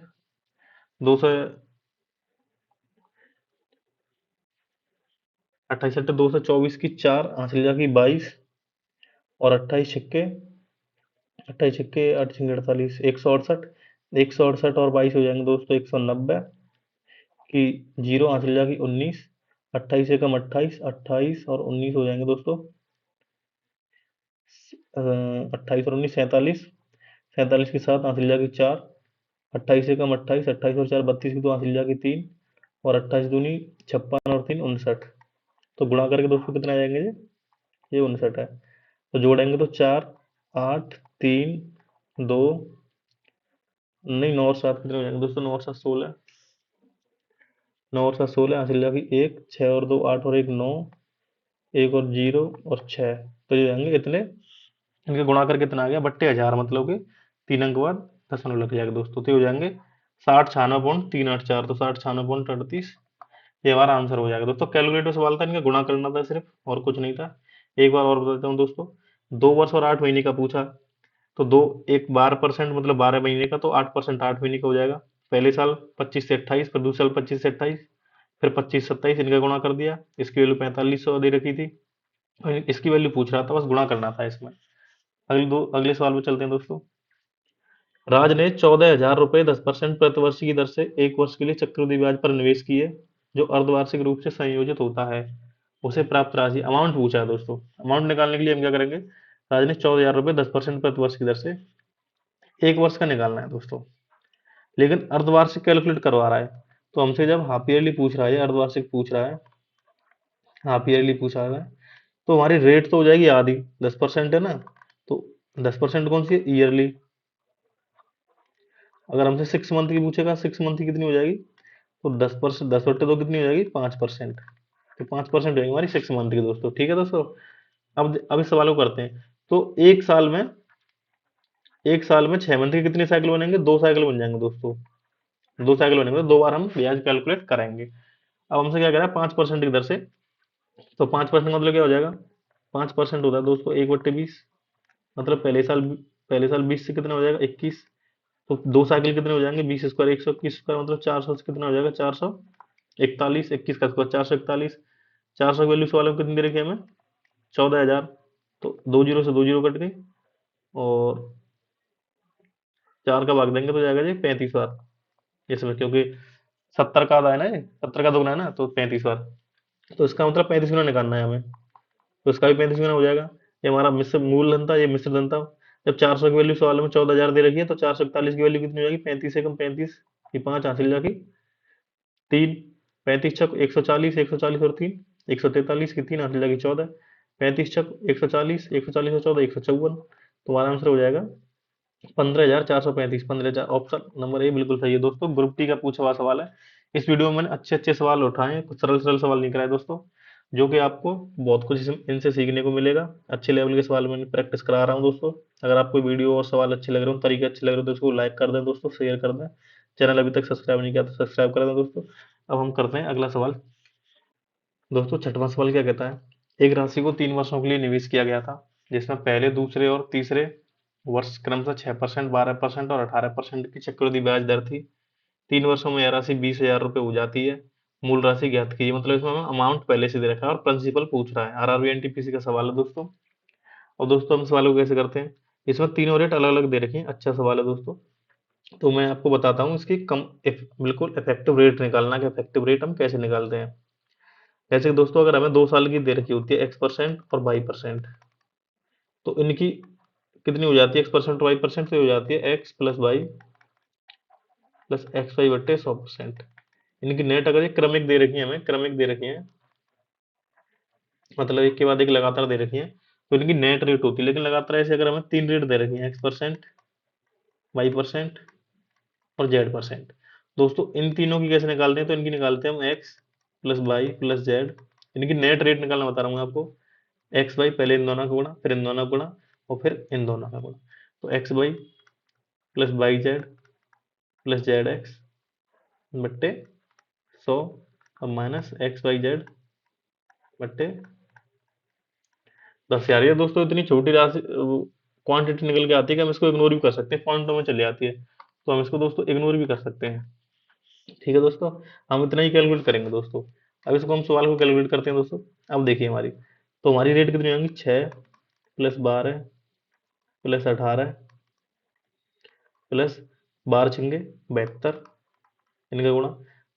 Speaker 1: 200, 28 अट्ठे 224 की 4 हासिल जाएगी 22, और 28 छक्के 8 × 6 = 48, 168, 168 और 22 हो जाएंगे दोस्तों 190 की 0 हासिल जाएगी 19, 28 एकम 28, 28 और 19 हो जाएंगे दोस्तों 28 और 19 47, 47 के साथ हासिल जाएगी 4, 28 एकम 28, 28 और 4 32 की, तो हासिल जाएगी 3, और 28 दूनी 56 और 3 59। तो गुणा करके दोस्तों कितना आ जाएंगे, ये 59 है। तो जोड़ेंगे तो 4 8 3 2, नहीं 9 और 7 कितने हो जाएंगे दोस्तों, 9 और 7 16, 9 और 7 16 हासिल जाएगी 1, 6 और 2 8 और 1 9, 1 और 0 और 6, तो ये जाएंगे इतने इनका गुणा करके कितना आ गया, बट्टे 1000, मतलब कि 3 अंक के बाद दशमलव लग जाएगा दोस्तों, तो ये हो जाएंगे 6096.384, तो 6096.38 ये हमारा आंसर हो जाएगा दोस्तों। कैलकुलेटर सवाल था, इनका गुणा करना था सिर्फ, और कुछ नहीं था। एक बार और बता देता हूँ दोस्तों, 2 वर्ष और 8 महीने का पूछा, तो दो एक 12% मतलब 12 महीने का, तो 8% 8 महीने का हो जाएगा। पहले साल 25 से 28, फिर दूसरे साल 25 से 28, फिर 25 से 27, इनका गुणा कर दिया। इसकी वैल्यू 4500 दे रखी थी, और इसकी वैल्यू पूछ रहा था, बस गुणा करना था इसमें। अगले सवाल में चलते हैं दोस्तों। राज ने 14,000 रुपए 10% प्रतिवर्ष की दर से 1 वर्ष के लिए चक्रवृद्धि ब्याज पर निवेश किए, जो अर्धवार्षिक रूप से संयोजित होता है। उसे प्राप्त राशि, अमाउंट पूछा है दोस्तों। अमाउंट निकालने के लिए हम क्या करेंगे, राज ने 14,000 रुपए 10% प्रतिवर्ष की दर से 1 वर्ष का निकालना है दोस्तों, लेकिन अर्धवार्षिक कैलकुलेट करवा रहा है। तो हमसे जब हाफ ईयरली पूछ रहा है, अर्धवार्षिक पूछ रहा है, हाफ ईयरली पूछा है, तो हमारी रेट तो हो जाएगी आधी, 10% है ना, तो 10% कौन सी है, ईयरली। अगर हमसे 6 मंथ की पूछेगा, 6 मंथ की कितनी हो जाएगी, तो 10%, 10/2 कितनी हो जाएगी, 5%। तो 5% हो जाएगी हमारी 6 मंथ की दोस्तों। ठीक है दोस्तों, अब इस सवाल को करते हैं। तो एक साल में 6 मंथ के कितने साइकिल बनेंगे, 2 साइकिल बन जाएंगे दोस्तों। 2 साइकिल बनेंगे तो 2 बार हम ब्याज कैलकुलेट करेंगे। अब हमसे क्या कह रहा है, 5% की दर से, तो 5% मतलब क्या हो जाएगा, 5% होता है दोस्तों 1/20, मतलब पहले साल 20 से कितना हो जाएगा, 21। तो 2 साइकिल कितने हो जाएंगे, 20 स्क्वायर 121 स्क्वायर, मतलब 400 से कितना हो जाएगा, 441, 21 का स्क्वायर 441। 400 की वैल्यू सवाल में कितनी दे रखी है हमें, 14,000। तो 2 जीरो से 2 जीरो कट गई, और 4 का भाग देंगे तो जाएगा जी 35 बार इसमें, क्योंकि 70 का आधा है ना, ये 70 का दोगुना है ना, तो 35 बार। तो इसका मतलब 35 गुना निकालना है हमें, तो इसका भी 35 गुना हो जाएगा। ये हमारा मिश्र मूलधन था, ये मिश्रधन था। जब 400 की वैल्यू सवाल में 14,000 दे रखी है, तो 441 की वैल्यू कितनी हो जाएगी, 35 से कम 35, ये 5 हासिल जाके 3, 35 छक 140, 140 और 3 143 की, 3 हासिल जाके 14, 35 छक 140, 140 और 14 154। तो हमारा आंसर हो जाएगा 15,435, 15,000। ऑप्शन नंबर ए बिल्कुल सही है दोस्तों, ग्रुप टी का पूछा हुआ सवाल है। इस वीडियो में मैंने अच्छे अच्छे सवाल उठाए हैं, कुछ सरल सरल सवाल नहीं कराए दोस्तों, जो कि आपको बहुत कुछ इनसे सीखने को मिलेगा। अच्छे लेवल के सवाल मैंने प्रैक्टिस करा रहा हूँ दोस्तों। अगर आपको वीडियो और सवाल अच्छे लग रहे हो, तरीके अच्छे लग रहे हो, तो इसको लाइक कर दें दोस्तों, शेयर कर दें। चैनल अभी तक सब्सक्राइब नहीं किया तो सब्सक्राइब कर दें दोस्तों। अब हम करते हैं अगला सवाल दोस्तों। छठवां सवाल क्या कहता है, एक राशि को 3 वर्षों के लिए निवेश किया गया था, जिसमें पहले, दूसरे और तीसरे वर्ष क्रमशः 6%, 12% और 18% की चक्रवृद्धि ब्याज दर थी। 3 वर्षों में यह राशि 20,000 रुपये हो जाती है। मूल राशि ज्ञात कीजिए, मतलब इसमें हमें अमाउंट पहले से दे रखा है और प्रिंसिपल पूछ रहा है। आरआरबी एनटीपीसी का सवाल है दोस्तों। और दोस्तों हम सवाल को कैसे करते हैं, इसमें तीनों रेट अलग अलग दे रखे हैं। अच्छा सवाल है दोस्तों, तो मैं आपको बताता हूँ इसकी बिल्कुल इफेक्टिव रेट निकालना, कि इफेक्टिव रेट हम कैसे निकालते हैं। जैसे कि दोस्तों, अगर हमें 2 साल की दे रखी होती है X% और Y%, तो इनकी कितनी हो जाती है, X% और Y%, तो ये हो जाती है X plus Y plus XY/100%। इनकी नेट अगर ये क्रमिक दे रखी है, हमें क्रमिक दे रखी है, मतलब एक के बाद एक लगातार दे रखी है, तो इनकी नेट रेट होती है। लेकिन लगातार ऐसे अगर हमें 3 रेट दे रखी है, X%, Y% और Z%, दोस्तों इन तीनों की कैसे निकालते हैं, तो इनकी निकालते हैं हम X plus Y plus Z. इनकी नेट रेट निकालना बता रहा हूँ आपको। एक्स वाई, पहले इन दोनों का गुणा, फिर इन दोनों का गुणा, और फिर इन दोनों का गुणा। तो X Y plus Y Z plus Z X बट्टे 100, अब माइनस एक्स वाई जेड बट्टे 10। यार ये दोस्तों इतनी छोटी राशि क्वांटिटी निकल के आती है कि हम इसको इग्नोर भी कर सकते हैं, पॉइंटों में चली आती है, तो हम इसको दोस्तों इग्नोर भी कर सकते हैं। ठीक है दोस्तों, हम इतना ही कैलकुलेट करेंगे दोस्तों। अब इसको हम सवाल को कैलकुलेट करते हैं दोस्तों। अब देखिए हमारी, तो हमारी रेट कितनी होंगी, 6 + 12 + 18 प्लस 12×6 = 72, इनका गुणा,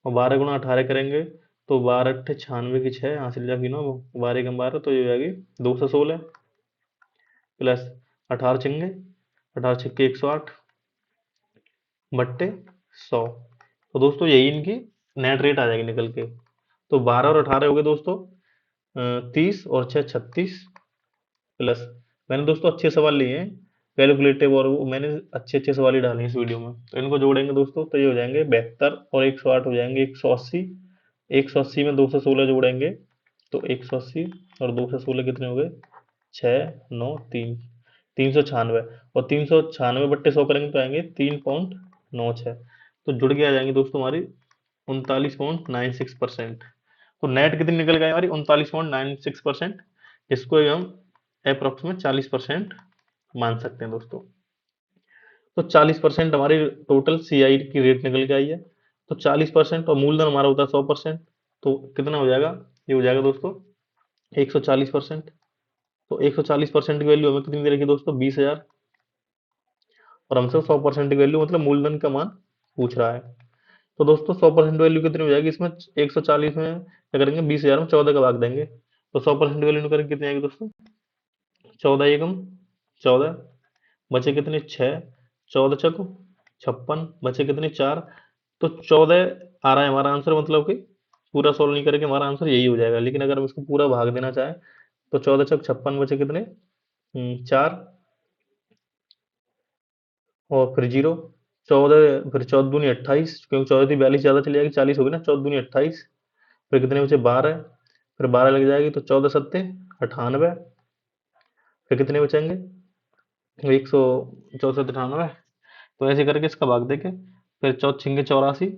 Speaker 1: और 12 × 18 करेंगे, तो 12×8 = 96 की 6 हासिल जाएगी 9, 12 × 12 तो ये हो जाएगी 216, प्लस 18×6 = 108 तो दोस्तों यही इनकी नेट रेट आ जाएगी निकल के। तो 12 और 18 हो गए दोस्तों 30, और 6 36, प्लस, मैंने दोस्तों अच्छे सवाल लिए हैं कैलकुलेटिव, और वो मैंने अच्छे अच्छे सवाल ही डाले हैं इस वीडियो में, तो इनको जोड़ेंगे दोस्तों तो ये हो जाएंगे 72, और 108 हो जाएंगे 180। 180 में 216 जोड़ेंगे, तो 180 और 216 कितने हो गए, 6 9 3। 396, और 396 बट्टे 100 करेंगे तो आएंगे 3.96। तो जुड़ के आ जाएंगे दोस्तों हमारी 39.96%। तो नेट कितनी निकल गई हमारी? 39.96%, इसको हम अप्रोक्सीमेट 40% मान सकते हैं दोस्तों। तो 40% हमारी टोटल सीआई की रेट निकल के आई है। तो 40% और मूलधन हमारा होता है 100%, तो कितना हो जाएगा? ये हो जाएगा दोस्तों 140%। तो 140% की वैल्यू हमें कितनी दे रखी है दोस्तों? 20,000। और हमसे 100% की वैल्यू मतलब मूलधन का मान पूछ रहा है। तो दोस्तों 100% वैल्यू कितनी हो जाएगी इसमें? 140 में क्या करेंगे? 20,000 में 14 का भाग देंगे, तो 100% वैल्यू करेंगे कितनी आएगी दोस्तों? 14 एकम 14, बचे कितने? 6, 14 चक 56, बचे कितने? 4। तो 14 आ रहा है हमारा आंसर, मतलब कि पूरा सोल्व नहीं करेंगे हमारा आंसर यही हो जाएगा। लेकिन अगर हम इसको पूरा भाग देना चाहें तो 14 चक 56, बचे कितने? 4, और फिर 0। 14, फिर 14 दूनी 28, क्योंकि 14 थी 42 ज्यादा चली जाएगी, 40 होगी ना। 14 दूनी 28, फिर कितने बचे? 12, फिर 12 लग जाएगी तो 14 सत्ते 98, फिर कितने बचेंगे? 164, 98। तो ऐसे करके इसका भाग देके फिर 14 84,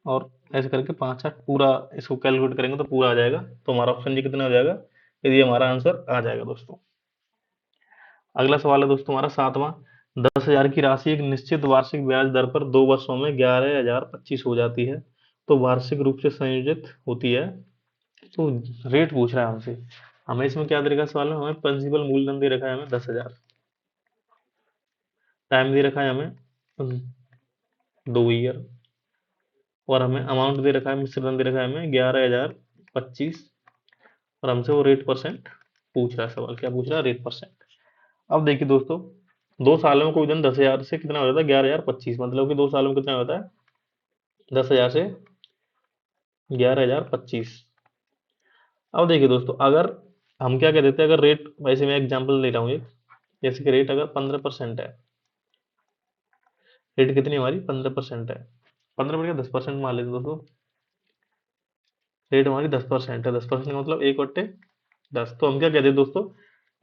Speaker 1: और ऐसे करके 5 8 पूरा इसको कैलकुलेट करेंगे तो पूरा आ जाएगा। तो हमारा ऑप्शन जी कितना हो जाएगा? ये हमारा आंसर आ जाएगा दोस्तों। अगला सवाल है दोस्तों हमारा 7वां। 10,000 की राशि एक निश्चित वार्षिक ब्याज दर पर 2 वर्षों में 11,025 हो जाती है, तो वार्षिक रूप से संयोजित होती है। तो रेट पूछ रहा है हमसे। हमें इसमें क्या दे रखा है सवाल में? हमें प्रिंसिपल मूलधन दे रखा है हमें 10,000, टाइम दे रखा है हमें 2 ईयर, और हमें अमाउंट दे रखा है, मिश्रण दे रखा है हमें 11,025, और हमसे वो रेट परसेंट पूछ रहा है। सवाल क्या पूछ रहा है? Rate percent. अब देखिए दोस्तों, 2 सालों में कोई धन 10,000 से कितना हो जाता है? 11,025, मतलब कि 2 सालों में कितना होता है? 10,000 से 11,025। अब देखिए दोस्तों, अगर हम क्या कह देते हैं, अगर रेट, वैसे मैं एग्जांपल ले रहा हूँ एक, जैसे कि रेट अगर 15% है, रेट कितनी हमारी? 15% है। 15% 10% मान लेते दोस्तों, रेट हमारी 10% है। 10% का मतलब 1/10। तो हम क्या कहते हैं दोस्तों,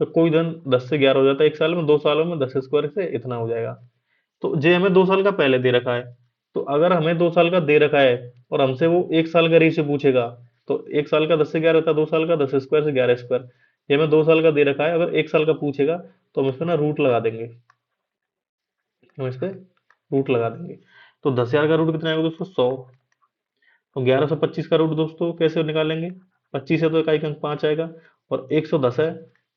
Speaker 1: तो कोई धन 10 से 11 हो जाता है 1 साल में, 2 सालों में 10 स्क्वायर से इतना हो जाएगा। तो जे हमें 2 साल का पहले दे रखा है, तो अगर हमें 2 साल का दे रखा है और हमसे वो 1 साल का रेशियो पूछेगा, तो 1 साल का 10 से 11 होता है, 2 साल का 10 स्क्वायर से 11 स्क्वायर। ये हमें 2 साल का दे रखा है, अगर 1 साल का पूछेगा तो हम इस पे ना रूट लगा देंगे, हम इस पे रूट लगा देंगे। तो 10,000 का रूट कितना आएगा दोस्तों? 100। तो 1125 का रूट दोस्तों कैसे निकालेंगे? 25 है तो इकाई अंक 5 आएगा, और 110 है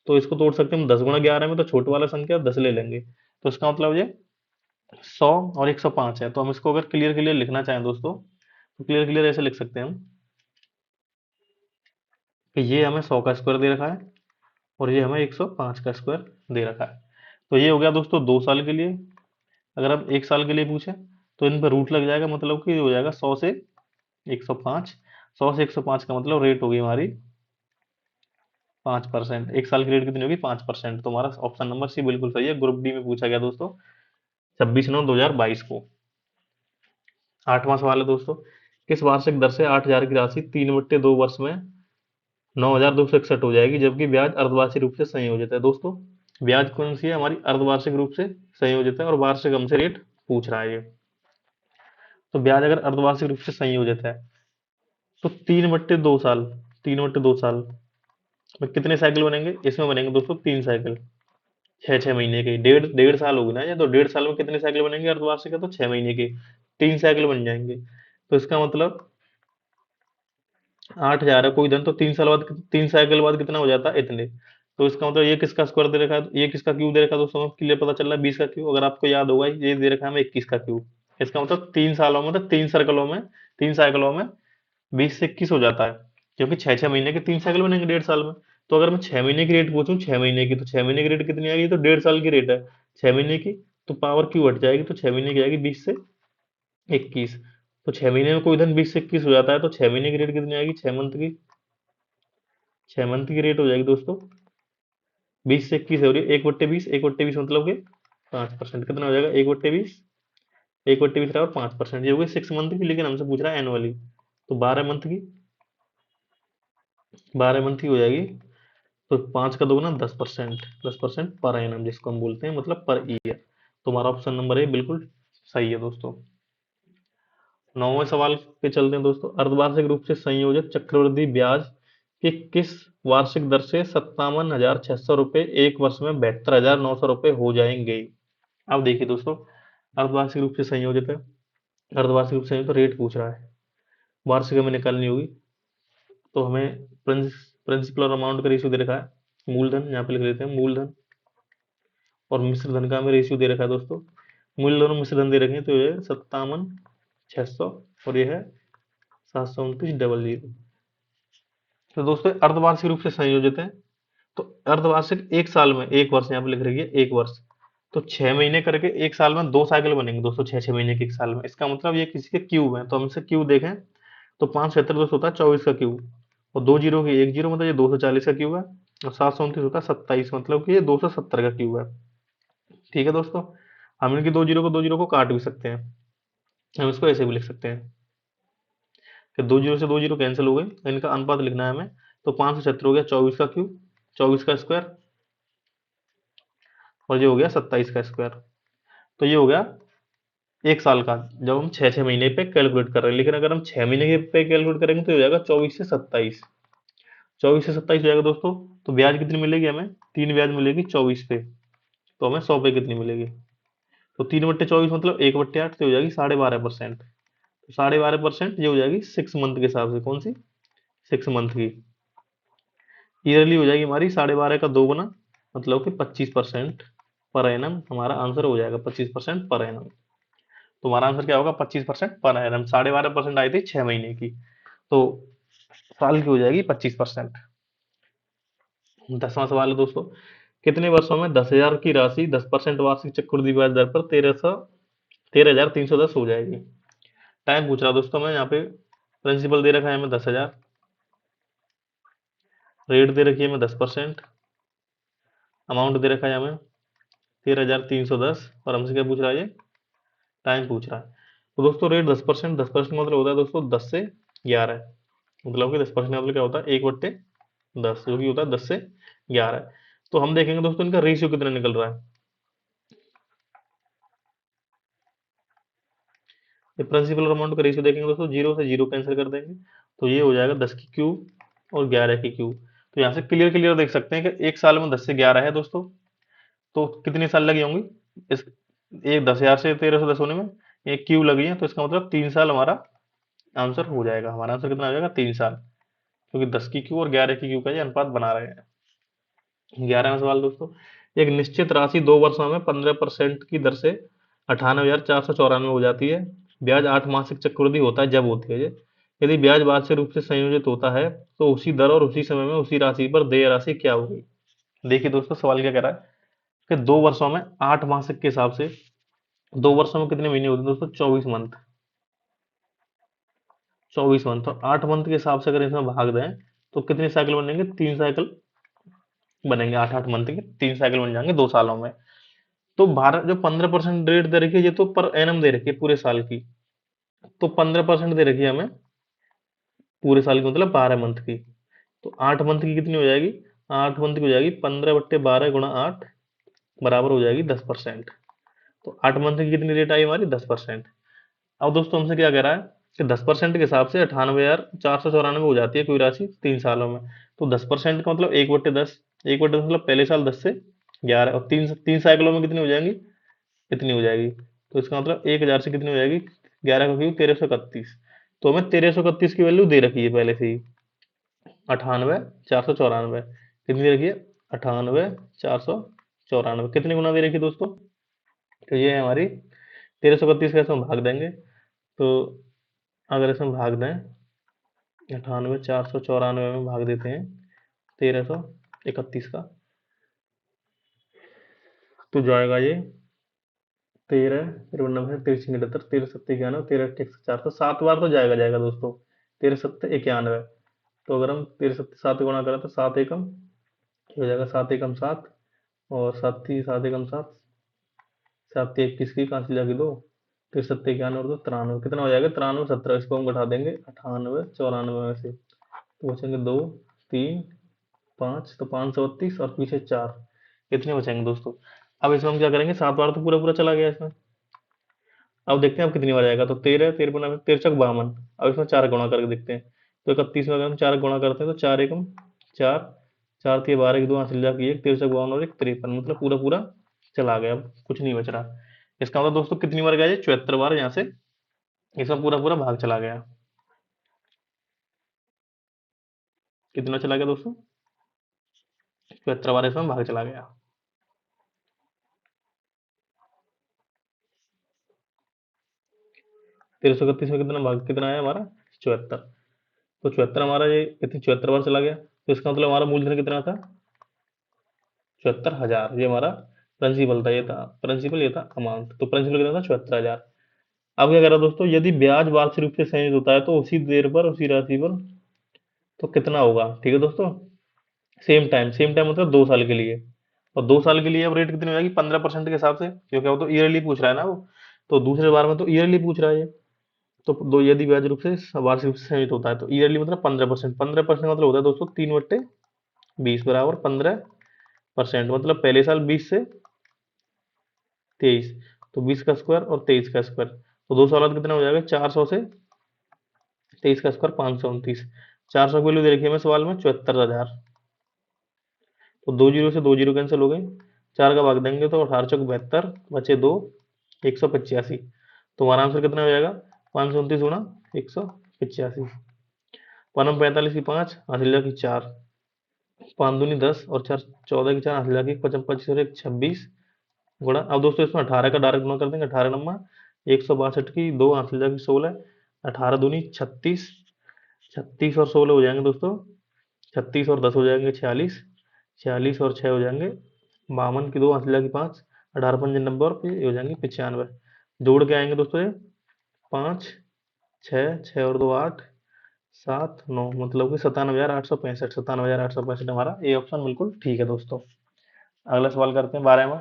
Speaker 1: तो इसको तोड़ सकते हैं हम 10 गुणा 11 में, तो छोटे वाला संख्या 10 ले लेंगे। तो इसका मतलब ये 100 और 105 है। तो हम इसको अगर क्लियर क्लियर लिखना चाहें दोस्तों, तो क्लियर क्लियर ऐसे लिख सकते हैं हम कि ये हमें 100 का स्क्वायर दे रखा है, और ये हमें 105 का स्क्वायर दे रखा है। तो ये हो गया दोस्तों 2 साल के लिए। अगर हम 1 साल के लिए पूछे तो इन पर रूट लग जाएगा, मतलब कि हो जाएगा 100 से 105। 100 से 105 का मतलब रेट होगी हमारी 5%। 1 साल की रेट कितनी होगी? 5%। तो हमारा ऑप्शन नंबर सी बिल्कुल सही है। ग्रुप डी में पूछा गया दोस्तों 26/9/2022 को। 8वां सवाल है दोस्तों, किस वार्षिक दर से 8,000 की राशि 3/2 वर्ष में 9,261 हो जाएगी, जबकि ब्याज अर्धवार्षिक रूप से संयोजित है? दोस्तों ब्याज कौन सी है हमारी? अर्धवार्षिक रूप से संयोजित है, और वार्षिक हमसे रेट पूछ रहा है ये। तो ब्याज अगर अर्धवार्षिक रूप से संयोजित है तो 3/2 साल, 3/2 साल में कितने साइकिल बनेंगे? इसमें बनेंगे दोस्तों 3 साइकिल, 6 6 महीने के। डेढ़ डेढ़ साल होगी ना ये, तो 1.5 साल में कितने साइकिल बनेंगे अर्धवार्षिक है? तो 6 महीने के 3 साइकिल बन जाएंगे। तो इसका मतलब 8,000 है कोई धन, तो 3 साल बाद, 3 साइकिल बाद कितना हो जाता है? इतने। तो इसका मतलब ये किसका स्क्वायर दे रखा है? ये किसका क्यूब दे रखा है दोस्तों? क्लियर पता चल रहा है 20 का क्यूब। अगर आपको याद होगा ये दे रखा है हमें 21 का क्यूब। इसका मतलब 3 सालों में, मतलब 3 सर्कलों में, 3 साइकिलों में 20 से 21 हो जाता है, क्योंकि 6 6 महीने के 3 साइकिल बनेंगे 1.5 साल में। तो अगर मैं 6 महीने की रेट पूछूं, 6 महीने की, तो 6 महीने की रेट कितनी आएगी? तो 1.5 साल की रेट है 6 महीने की, तो पावर क्यू हट जाएगी, तो 6 महीने की आएगी 20 से 21। तो 6 महीने में कोई धन 20 से 21 हो जाता है, तो 6 महीने की रेट कितनी आएगी? 6 मंथ की, 6 मंथ की रेट हो जाएगी दोस्तों 20 से 21 हो रही है 1/20। 1/20 मतलब कि 5%। कितना हो जाएगा? 1/20, 1/20 और 5%, ये हो गई 6 मंथ की। लेकिन हमसे पूछ रहा है एनुअली, तो 12 मंथ की, 12 मंथ की हो जाएगी तो 5 का दोगुना 10%, 10% पर एनम जिसको हम बोलते हैं, मतलब पर ईयर। तुम्हारा ऑप्शन नंबर ए बिल्कुल सही है दोस्तों। 9वें सवाल पे चलते हैं दोस्तों। अर्धवार्षिक रूप से संयोजित चक्रवृद्धि ब्याज की किस वार्षिक दर से 57,600 रुपए एक वर्ष में 72,900 रुपए हो जाएंगे? अब देखिए दोस्तों, अर्धवार्षिक रूप से संयोजित है, अर्धवार्षिक रूप से संयोजित तो रेट पूछ रहा है, वार्षिक हमें निकालनी होगी। तो हमें प्रिंसिपल और अमाउंट का रेशियो दे रखा है, मूलधन यहाँ पे लिख लेते हैं मूलधन, और मिश्र धन का हमें रेशियो दे रखा है दोस्तों। मूलधन और मिश्र धन दे रखे हैं, तो ये 57,600 और ये है 729,000। तो दोस्तों अर्धवार्षिक रूप से संयोजित है, तो अर्धवार्षिक एक साल में, एक वर्ष यहाँ पे लिख रही है एक वर्ष, तो 6 महीने करके एक साल में 2 साइकिल बनेंगे दोस्तों, 6 6 महीने के एक साल में। इसका मतलब ये किसी के क्यूब है, तो हम इसे क्यूब देखें तो 5 दोस्तों होता है 24 का क्यूब, और 2 जीरो की 1 जीरो, मतलब ये 240 का क्यूब है, और 729 होता है 27, मतलब कि ये 270 का क्यूब है। ठीक है दोस्तों, हम इनकी 2 जीरो को काट भी सकते हैं, हम इसको ऐसे भी लिख सकते हैं कि 2 जीरो से 2 जीरो कैंसिल हो गए, इनका अनुपात लिखना है हमें। तो 576 हो गया 24 का क्यूब, 24 का स्क्वायर, और ये हो गया 27 का स्क्वायर। तो ये हो गया एक साल का, जब हम 6 6 महीने पे कैलकुलेट कर रहे हैं। लेकिन अगर हम 6 महीने के पे कैलकुलेट करेंगे तो हो जाएगा 24 से 27, 24 से 27 हो जाएगा दोस्तों। तो ब्याज कितनी मिलेगी हमें? 3 ब्याज मिलेगी 24 पे, तो हमें 100 पे कितनी मिलेगी? तो 3/24 मतलब 1/8, तो हो जाएगी 12.5%। तो 12.5% ये हो जाएगी 6 मंथ के हिसाब से, कौन सी? 6 मंथ की। ईयरली हो जाएगी हमारी 12.5 का दोगुना, मतलब कि 25% पर एनम हमारा आंसर हो जाएगा, 25% पर एनम। तुम्हारा आंसर क्या होगा? 25% पर एनम। 12.5% आई थी 6 महीने की, तो साल की हो जाएगी 25%। 10वां सवाल है दोस्तों, कितने वर्षों में 10,000 की राशि 10% वार्षिक चक्रवृद्धि ब्याज दर पर 13,310 हो जाएगी? टाइम पूछ रहा दोस्तों मैं यहाँ पे। प्रिंसिपल दे रखा है हमें 10,000, रेट दे रखी है हमें 10%, अमाउंट दे रखा है हमें 13,310, और हमसे क्या पूछ रहा है? ये टाइम पूछ रहा है। तो दोस्तों रेट 10%, 10% मतलब होता है दोस्तों 10 से 11, मतलब कि 10% मतलब क्या होता है? 1/10, जो कि होता है 10 से 11। तो हम देखेंगे दोस्तों इनका रेशियो कितना निकल रहा है। ये प्रिंसिपल और अमाउंट का रेशियो देखेंगे दोस्तों, 0 से 0 कैंसिल कर देंगे, तो ये हो जाएगा 10 की क्यूब और 11 की क्यूब। तो यहाँ से क्लियर क्लियर देख सकते हैं कि एक साल में 10 से 11 है दोस्तों, तो कितने साल लगे होंगे इस, एक 10,000 से 1310 होने में, एक क्यूब लगी है, तो इसका मतलब 3 साल हमारा आंसर हो जाएगा। हमारा आंसर कितना हो जाएगा? 3 साल, क्योंकि 10 की क्यू और 11 की क्यू का ये अनुपात बना रहे हैं। 11वां सवाल दोस्तों, एक निश्चित राशि 2 वर्षों में 15% की दर से 98,494 हो जाती है। ब्याज 8 मासिक चक्रवृद्धि होता है, जब होती है ये, यदि ब्याज वार्षिक रूप से संयोजित होता है तो उसी दर और उसी समय में उसी राशि पर देय राशि क्या होगी? देखिए दोस्तों सवाल क्या कह रहा है कि 2 वर्षों में 8 मासिक के हिसाब से, 2 वर्षों में कितने महीने होते हैं दोस्तों? 24 मंथ, 24 मंथ, तो 8 मंथ के हिसाब से अगर इसमें भाग दें तो कितने साइकिल बनेंगे? 3 साइकिल बनेंगे, 8 8 मंथ के 3 साइकिल बन जाएंगे 2 सालों में। तो भारत जो 15% रेट दे रखी है, ये तो पर एनम दे रखी है पूरे साल की, तो 15% दे रखी है हमें पूरे साल की, मतलब 12 मंथ की। तो 8 मंथ की कितनी हो जाएगी? 8 मंथ की हो जाएगी 15/12 × 8 बराबर हो जाएगी 10%। तो 8 मंथ की कितनी रेट आई हमारी? 10%। अब दोस्तों हमसे क्या कह रहा है कि 10% के हिसाब से 98,494 हो जाती है कोई राशि 3 सालों में। तो 10% का मतलब 1/10, 1/10 मतलब पहले साल 10 से 11, और तीन तीन साइकिलों में कितनी हो जाएंगी? इतनी हो जाएगी। तो इसका मतलब 1,000 से कितनी हो जाएगी? 11 का क्यूब 1331। तो हमें 1331 की वैल्यू दे रखी है पहले से ही, 98,494 कितनी दे रखी है? 98,494 कितने गुना दे रखी है दोस्तों? तो ये है हमारी 1331 का इसमें भाग देंगे, तो अगर इसमें भाग दें 98,494 में भाग देते हैं 1331 का, तो जाएगा ये 13 93 13 13 13 41 तो 7 बार तो जाएगा जाएगा दोस्तों, 13 91। तो अगर हम 13 7 गुणा करें तो 7 एकम हो जाएगा, 7 एकम 7, और 7 7 21 की कहाँ से जाएगी? 2, 13 91 और 2 93, कितना हो जाएगा? 93 17, इसको हम घटा देंगे 98 94 में से, तो बचेंगे 2 3 5 तो 532 और पीछे 4, इतने बचेंगे दोस्तों। अब इसमें हम क्या करेंगे, 7 बार तो पूरा पूरा चला गया इसमें। अब देखते हैं अब कितनी बार आएगा, तो 13, 13 13 52। अब इसमें 4 गुणा करके देखते हैं, तो 31 में अगर हम 4 गुणा करते हैं तो 4 एकम 4, 4 3 12 की 2 हासिल जाके 1, 13 52 और 1 53, मतलब पूरा पूरा चला गया, अब कुछ नहीं बच रहा। इसका मतलब दोस्तों कितनी बार गया, ये 74 बार यहाँ से इसमें पूरा पूरा भाग चला गया। कितना चला गया दोस्तों, 74 बार इसमें भाग चला गया। 1331 में कितना भाग कितना आया हमारा, 74। तो 74 हमारा ये कितनी 74 बार चला गया, तो इसका मतलब हमारा मूलधन कितना था, 74,000। ये हमारा प्रिंसिपल था, ये था प्रिंसिपल, ये था अमाउंट। तो प्रिंसिपल कितना था, 74,000। अब क्या करा दोस्तों, यदि ब्याज वार्षिक रूप से संयोजित होता है तो उसी देर पर उसी राशि पर तो कितना होगा, ठीक है दोस्तों। सेम टाइम मतलब 2 साल के लिए, और 2 साल के लिए अब रेट कितनी हो जाएगी, 15% के हिसाब से, क्योंकि वो तो ईयरली पूछ रहा है ना वो। तो दूसरे बार में तो ईयरली पूछ रहा है ये। तो दो यदि ब्याज रूप से वार्षिक रूप से संयोजित होता है तो ईयरली मतलब 15%, 15% मतलब होता है दोस्तों 3/20 बराबर 15%, मतलब पहले साल 20 से 23, तो 20 का स्क्वायर और 23 का स्क्वायर, तो 2 साल बाद कितना हो जाएगा, 400 से 23 का स्क्वायर 529। 400 की वैल्यू दे रखी है हमें सवाल में 74,000। तो 2 जीरो से 2 जीरो कैंसिल हो गए, 4 का भाग देंगे तो 18 चौक 72, बचे 2, 185। तो हमारा आंसर कितना हो जाएगा, 529 गुणा 185। पनम 45 की 5, हासिल की 4, 5 दूनी 10 और 4 14 की 4, हासिल की 55, 25 और 1 26 गुणा। अब दोस्तों इसमें 18 का डायरेक्ट गुणा कर देंगे, 18 नंबर 162 की 2, हासिल की 16, 18 दूनी 36, 36 और 16 हो जाएंगे दोस्तों 36 और 10 हो जाएंगे 46, 46 और 6 हो जाएंगे 52 की 2, हासिल की 5, 18 पंजे 90 और ये हो जाएंगे 95। जोड़ के आएंगे दोस्तों ये 5 6, 6 और 2 8, 7 9, मतलब कि 97,865, 97,865 हमारा ए ऑप्शन बिल्कुल ठीक है दोस्तों। अगला सवाल करते हैं 12वां।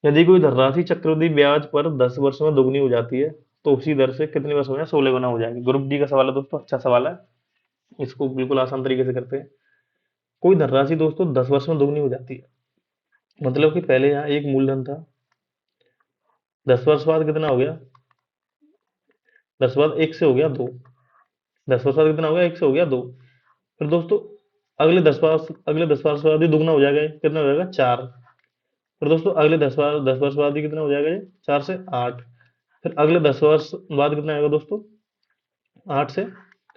Speaker 1: यदि कोई धनराशि चक्रवृद्धि ब्याज पर 10 वर्ष में दोगुनी हो जाती है तो उसी दर से कितने वर्ष में 16 गुना हो जाएगी। ग्रुप डी का सवाल है दोस्तों, अच्छा सवाल है, इसको बिल्कुल आसान तरीके से करते हैं। कोई धनराशि दोस्तों 10 वर्ष में दोगुनी हो जाती है, मतलब कि पहले यहाँ एक मूलधन था, 10 वर्ष बाद कितना हो गया, 10 बाद एक से हो गया 2, 10 वर्ष बाद कितना हो गया, एक से हो गया 2। फिर दोस्तों अगले 10 वर्ष बाद ही दुगना हो जाएगा, कितना हो जाएगा 4। फिर दोस्तों अगले 10 वर्ष बाद ही कितना हो जाएगा, ये 4 से 8। फिर अगले 10 वर्ष बाद कितना आएगा दोस्तों, 8 से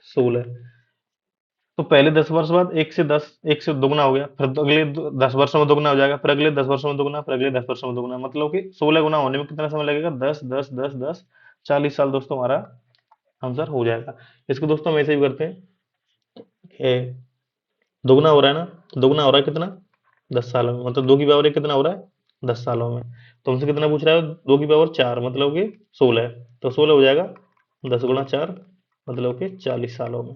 Speaker 1: 16। तो पहले 10 वर्ष बाद एक से 10, एक से दोगुना हो गया, फिर तो अगले 10 वर्षों में दोगुना हो जाएगा, फिर अगले 10 वर्षों में दोगुना, फिर अगले 10 वर्षों में दोगुना, मतलब कि 16 गुना होने में कितना समय लगेगा, 10 10 10 10, 40 साल दोस्तों हमारा आंसर हो जाएगा। इसको दोस्तों हम ऐसे ही करते हैं, दोगुना हो रहा है ना, दोगुना हो रहा है कितना, 10 सालों में, मतलब 2 की पावर एक कितना हो रहा है 10 सालों में। तो हमसे कितना पूछ रहा है, 2 की पावर 4 मतलब कि 16, तो 16 हो जाएगा 10 गुणा 4, मतलब कि 40 सालों में।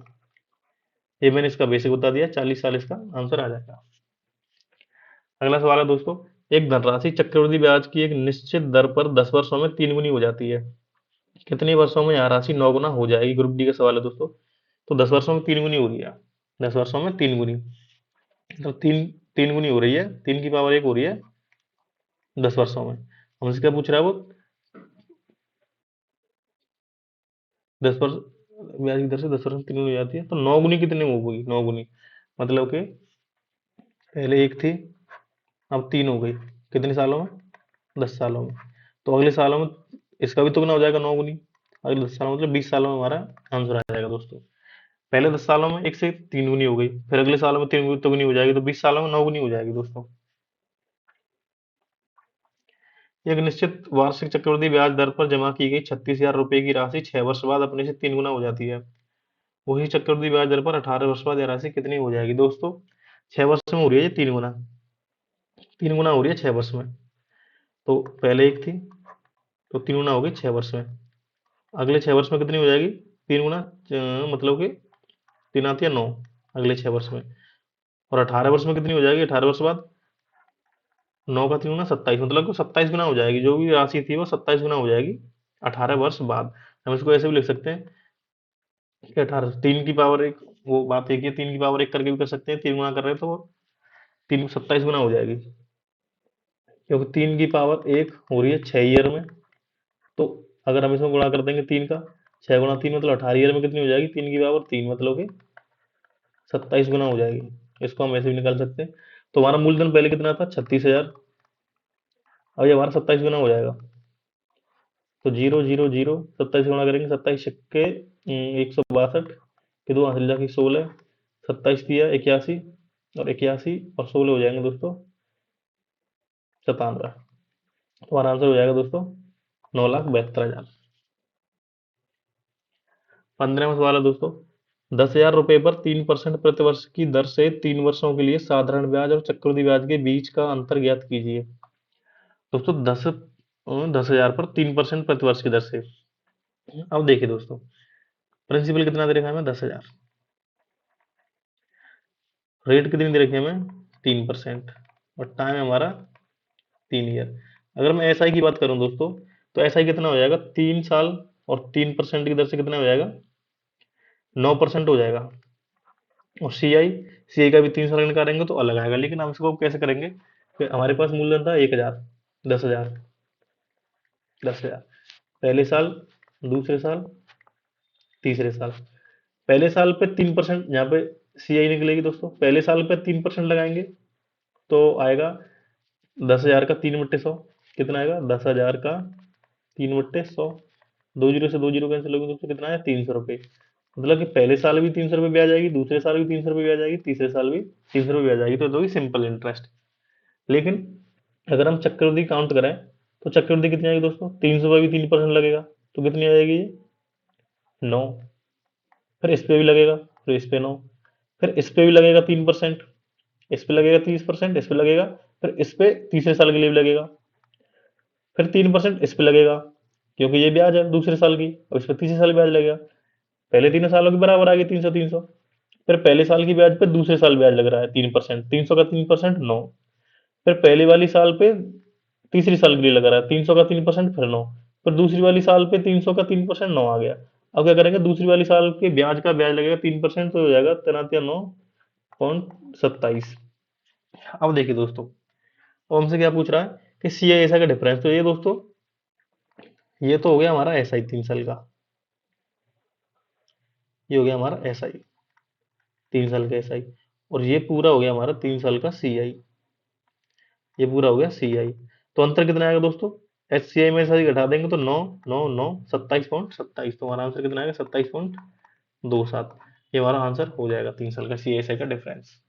Speaker 1: ये मैंने इसका बेसिक बता दिया, 40 साल इसका आंसर आ जाएगा। अगला सवाल है दोस्तों, एक धनराशि चक्रवृद्धि ब्याज की एक निश्चित दर पर 10 वर्षों में 3 गुनी हो जाती है, कितने वर्षों में यह राशि 9 गुना हो जाएगी। ग्रुप डी का सवाल है दोस्तों। तो 10 वर्षों में 3 गुनी हो रही है, 10 वर्षों में 3 गुनी, तो तीन 3 गुनी हो रही है, 3 की पावर 1 हो रही है 10 वर्षों में। हमसे क्या पूछ रहा है वो, 10 वर्ष ब्याज की दर से 10 वर्ष में 3 गुनी हो जाती है, तो 9 गुनी कितने में होगी, 9 गुनी मतलब कि पहले एक थी, अब 3 हो गई, कितने सालों में, 10 सालों में। तो अगले सालों में इसका भी तुगना हो जाएगा 9 गुनी, अगले 10 सालों में मतलब 20 सालों में हमारा आंसर आ जाएगा दोस्तों। पहले 10 सालों में एक से 3 गुनी हो गई, फिर अगले सालों में 3 गुनी हो जाएगी, तो 20 सालों में 9 गुनी हो जाएगी दोस्तों। एक निश्चित वार्षिक चक्रवृद्धि ब्याज दर पर जमा की गई 36,000 रुपए की राशि 6 वर्ष बाद अपने से 3 गुना हो जाती है, वही चक्रवृद्धि ब्याज दर पर 18 वर्ष बाद यह राशि कितनी हो जाएगी दोस्तों। 6 वर्ष में हो रही है ये 3 गुना, 3 गुना हो रही है 6 वर्ष में। तो पहले एक थी, तो 3 गुना हो गई 6 वर्ष में, अगले 6 वर्ष में कितनी हो जाएगी, 3 गुना, मतलब कि 3 आती है 9 अगले 6 वर्ष में, और 18 वर्ष में कितनी हो जाएगी, 18 वर्ष बाद 9 का 3 गुना 27, मतलब कि 27 गुना हो जाएगी, जो भी राशि थी वो 27 गुना हो जाएगी 18 वर्ष बाद। हम इसको ऐसे भी लिख सकते हैं कि 18 3 की पावर 1, वो बात एक ही है, 3 की पावर 1 करके भी कर सकते हैं, 3 गुना कर रहे हैं तो तीन 27 गुना हो जाएगी, क्योंकि 3 की पावर 1 हो रही है 6 ईयर में। तो अगर हम इसमें गुणा कर देंगे 3 का, 6 गुणा 3 मतलब 18 ईयर में कितनी हो जाएगी, 3 की पावर 3 मतलब कि 27 गुना हो जाएगी। इसको हम ऐसे भी निकाल सकते हैं। तो हमारा मूलधन पहले कितना था, 36,000। अब ये हमारा 27 गुना हो जाएगा। तो 0 0 0 27 गुणा करेंगे, 27 छक्के 162 के दो हासिल जाके 16, 27 दिया 81, और 81 और 16 हो जाएंगे दोस्तों 97। तो हमारा आंसर हो जाएगा दोस्तों 9,72,000। 15वां सवाल है दोस्तों, 10,000 रुपए पर 3% प्रतिवर्ष की दर से 3 वर्षों के लिए साधारण ब्याज और चक्रवृद्धि ब्याज के बीच का अंतर ज्ञात कीजिए। दोस्तों 10,000 पर 3% प्रतिवर्ष की दर से। अब देखिए दोस्तों, प्रिंसिपल कितना दे रखा है हमें, 10,000। रेट कितनी दे रखी है हमें, 3%। और टाइम है हमारा 3 ईयर। अगर मैं एसआई की बात करूं दोस्तों, तो एसआई कितना हो जाएगा, 3 साल और 3% की दर से कितना हो जाएगा, 9% हो जाएगा। और सीआई का भी 3 साल का निकालेंगे तो अलग आएगा। लेकिन हम इसको कैसे करेंगे कि हमारे पास मूलधन था 1,000, 10,000, 10,000, पहले साल, दूसरे साल, तीसरे साल। पहले साल पे 3% यहाँ पे सीआई निकलेगी दोस्तों। पहले साल पे 3% लगाएंगे तो आएगा 10,000 का 3/100। कितना आएगा, 10,000 का 3/100। 2 जीरो से 2 जीरो कैंसिल होगी दोस्तों, कितना है, 300 रुपये। मतलब कि पहले साल भी 300 रुपये ब्याज आएगी, दूसरे साल भी 300 रुपये ब्याज आएगी, तीसरे साल भी 300 रुपये ब्याज आएगी। तो होगी सिंपल इंटरेस्ट। लेकिन अगर हम चक्रवृद्धि काउंट करें तो चक्रवृद्धि कितनी आएगी दोस्तों, 300 पर भी 3% लगेगा तो कितनी आ जाएगी, ये 9। फिर इस पे भी लगेगा, फिर इस पे 9, फिर इस पे भी लगेगा 3%, इस पे लगेगा 30%, इस पे लगेगा, फिर इस पे तीसरे साल के लिए भी लगेगा, फिर 3% इस पे लगेगा, क्योंकि ये ब्याज है दूसरे साल की। अब इस पे तीसरे साल ब्याज लगेगा। पहले 3 सालों के बराबर आ गई, 300 300। फिर पहले साल की ब्याज पे दूसरे साल ब्याज लग रहा है 3%, 300 का 3% 9। फिर पहले वाली साल पे तीसरी साल के लिए लग रहा है 300 का 3% फिर 9। फिर दूसरी वाली साल पे 300 का 3% 9 आ गया। अब क्या करेंगे, दूसरी वाली साल के ब्याज का ब्याज लगेगा 3%, तो हो जाएगा 93,9,27। अब देखिए दोस्तों, अब हमसे क्या पूछ रहा है कि सी आई एस आई का डिफरेंस। तो ये दोस्तों, ये तो हो गया हमारा एस आई 3 साल का, ये हो गया हमारा एस आई 3 साल का एस आई। और ये पूरा हो गया हमारा 3 साल का सी आई, ये पूरा हो गया सी आई। तो अंतर कितना आएगा दोस्तों, एच सी आई में एस आई घटा देंगे तो 9 9 9 27.27। तो हमारा आंसर कितना आएगा, 27.27। ये हमारा आंसर हो जाएगा 3 साल का सी एस आई का डिफरेंस।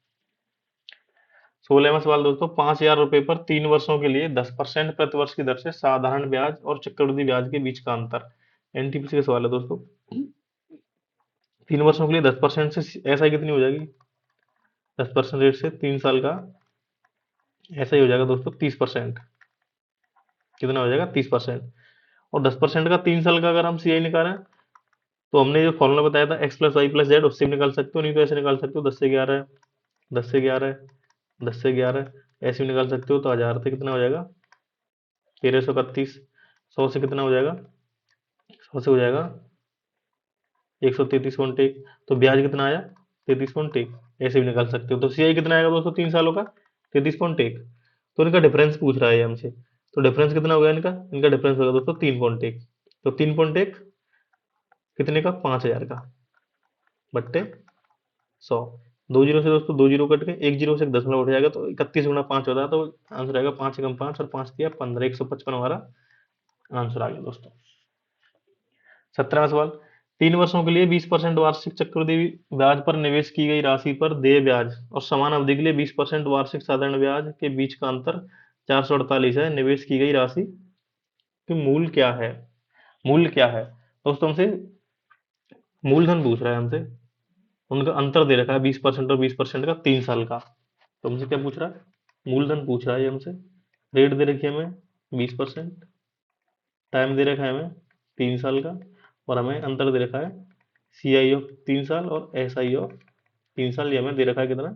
Speaker 1: 16वां सवाल दोस्तों, 5,000 रुपए पर 3 वर्षों के लिए 10% प्रतिवर्ष की दर से साधारण ब्याज और चक्रवृद्धि ब्याज के बीच का अंतर। एनटीपीसी का सवाल है दोस्तों। 3 वर्षों के लिए 10% से एस आई कितनी हो जाएगी, 10% रेट से 3 साल का ऐसा ही हो जाएगा दोस्तों 30%। कितना हो जाएगा, 30%। और 10% का 3 साल का अगर हम सी आई निकालें तो हमने जो फॉर्मूला बताया था x+y+z, उससे भी निकाल सकते हो, नहीं तो ऐसे निकाल सकते हो 10 से 11, 10 से 11, 10 से 11, ऐसे भी निकाल सकते हो। तो 1,000 से कितना हो जाएगा, 1,331। 100 से कितना हो जाएगा, 100 से हो जाएगा 133.1। तो ब्याज कितना आया, 33.1। ऐसे भी निकाल सकते हो। तो सी आई कितना आएगा दोस्तों 3 सालों का, 33.1। तो इनका डिफरेंस पूछ रहा है हमसे। तो डिफरेंस कितना हो गया इनका, इनका डिफरेंस होगा दोस्तों 3.1। तो 3.1 कितने का, 5,000 का, बट्टे 100। 2 जीरो से दोस्तों 2 जीरो कट गए, 1 जीरो से 10 उठ जाएगा तो 31 गुना 5 होता है। तो आंसर आएगा 5 एकम 5 और 5 दिया 15, 155 हमारा आंसर आ गया दोस्तों। 17वां सवाल, 3 वर्षों के लिए 20% वार्षिक चक्रवृद्धि ब्याज पर निवेश की गई राशि पर देय ब्याज और समान अवधि के लिए 20% वार्षिक साधारण ब्याज के बीच का अंतर 448 है। निवेश की गई राशि की मूल क्या है, मूल्य क्या है दोस्तों। हमसे मूलधन पूछ रहा है हमसे, उनका अंतर दे रखा है 20% और 20% का 3 साल का। तो हमसे क्या पूछ रहा है, मूलधन पूछ रहा है ये हमसे। रेट दे रखी है हमें 20%, टाइम दे रखा है हमें 3 साल का, और हमें अंतर दे रखा है सी आई ऑफ 3 साल और एस आई ऑफ 3 साल। ये हमें दे रखा है कितना,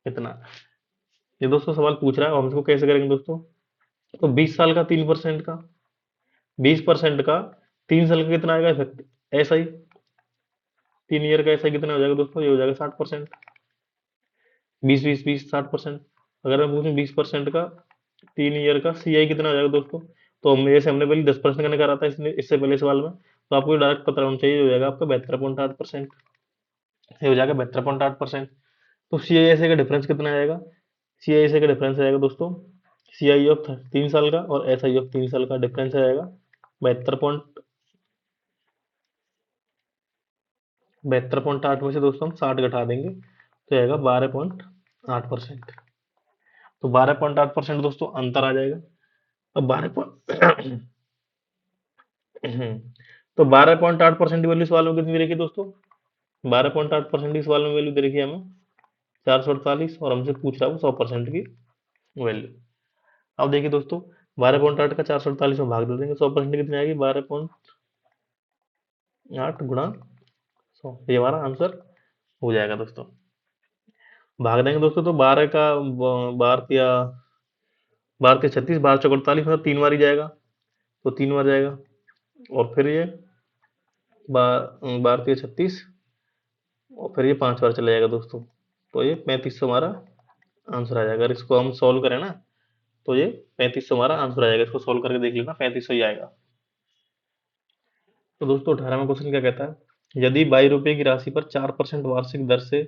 Speaker 1: कितना। ये दोस्तों सवाल पूछ रहा है, हम इसको कैसे करेंगे दोस्तों। तो 20 साल का 3% का, 20% का 3 साल का कितना आएगा इफेक्ट, एस आई 3 ईयर का एस आई कितना हो जाएगा दोस्तों, ये हो जाएगा 60%। 20 20 20 60%। अगर मैं पूछूं 20% का 3 ईयर का CI कितना हो जाएगा दोस्तों, तो मेरे से हमने पहले 10% का निकाला था, इसलिए इससे पहले सवाल में, तो आपको डायरेक्ट पता होना चाहिए, हो जाएगा आपका 72.8%। ये हो जाएगा 72.8%। तो CISA का डिफरेंस कितना आएगा, CISA का डिफरेंस आएगा दोस्तों, CI ऑफ 3 साल का और SI ऑफ 3 साल का डिफरेंस आएगा 72.8 में से दोस्तों हम 60 घटा देंगे तो आएगा 12.8%। तो 12.8% दोस्तों अंतर आ जाएगा। अब 12 तो 12.8% की वैल्यू सवाल में कितनी दे रखी है दोस्तों, 12.8% की सवाल में वैल्यू दे रखी है हमें 448, और हमसे पूछ रहा है वो 100% की वैल्यू। अब देखिए दोस्तों, 12.8 का 448 में भाग दे देंगे, 100% कितनी आएगी, 12.8 गुणा 100, ये हमारा आंसर हो जाएगा दोस्तों। भाग देंगे दोस्तों तो 12 का 36, 12 चौक 48, मतलब 3 बार ही जाएगा, तो 3 बार जाएगा। और फिर ये 12 36, और फिर ये 5 बार चला जाएगा दोस्तों, तो ये 3500 हमारा आंसर आ जाएगा। अगर इसको हम सॉल्व करें ना, तो ये 3500 हमारा आंसर आ जाएगा। इसको सॉल्व करके देख लेना, 3500 ही आएगा। तो दोस्तों 18वां क्वेश्चन क्या कहता है, यदि 22 रुपए की राशि पर 4% वार्षिक दर से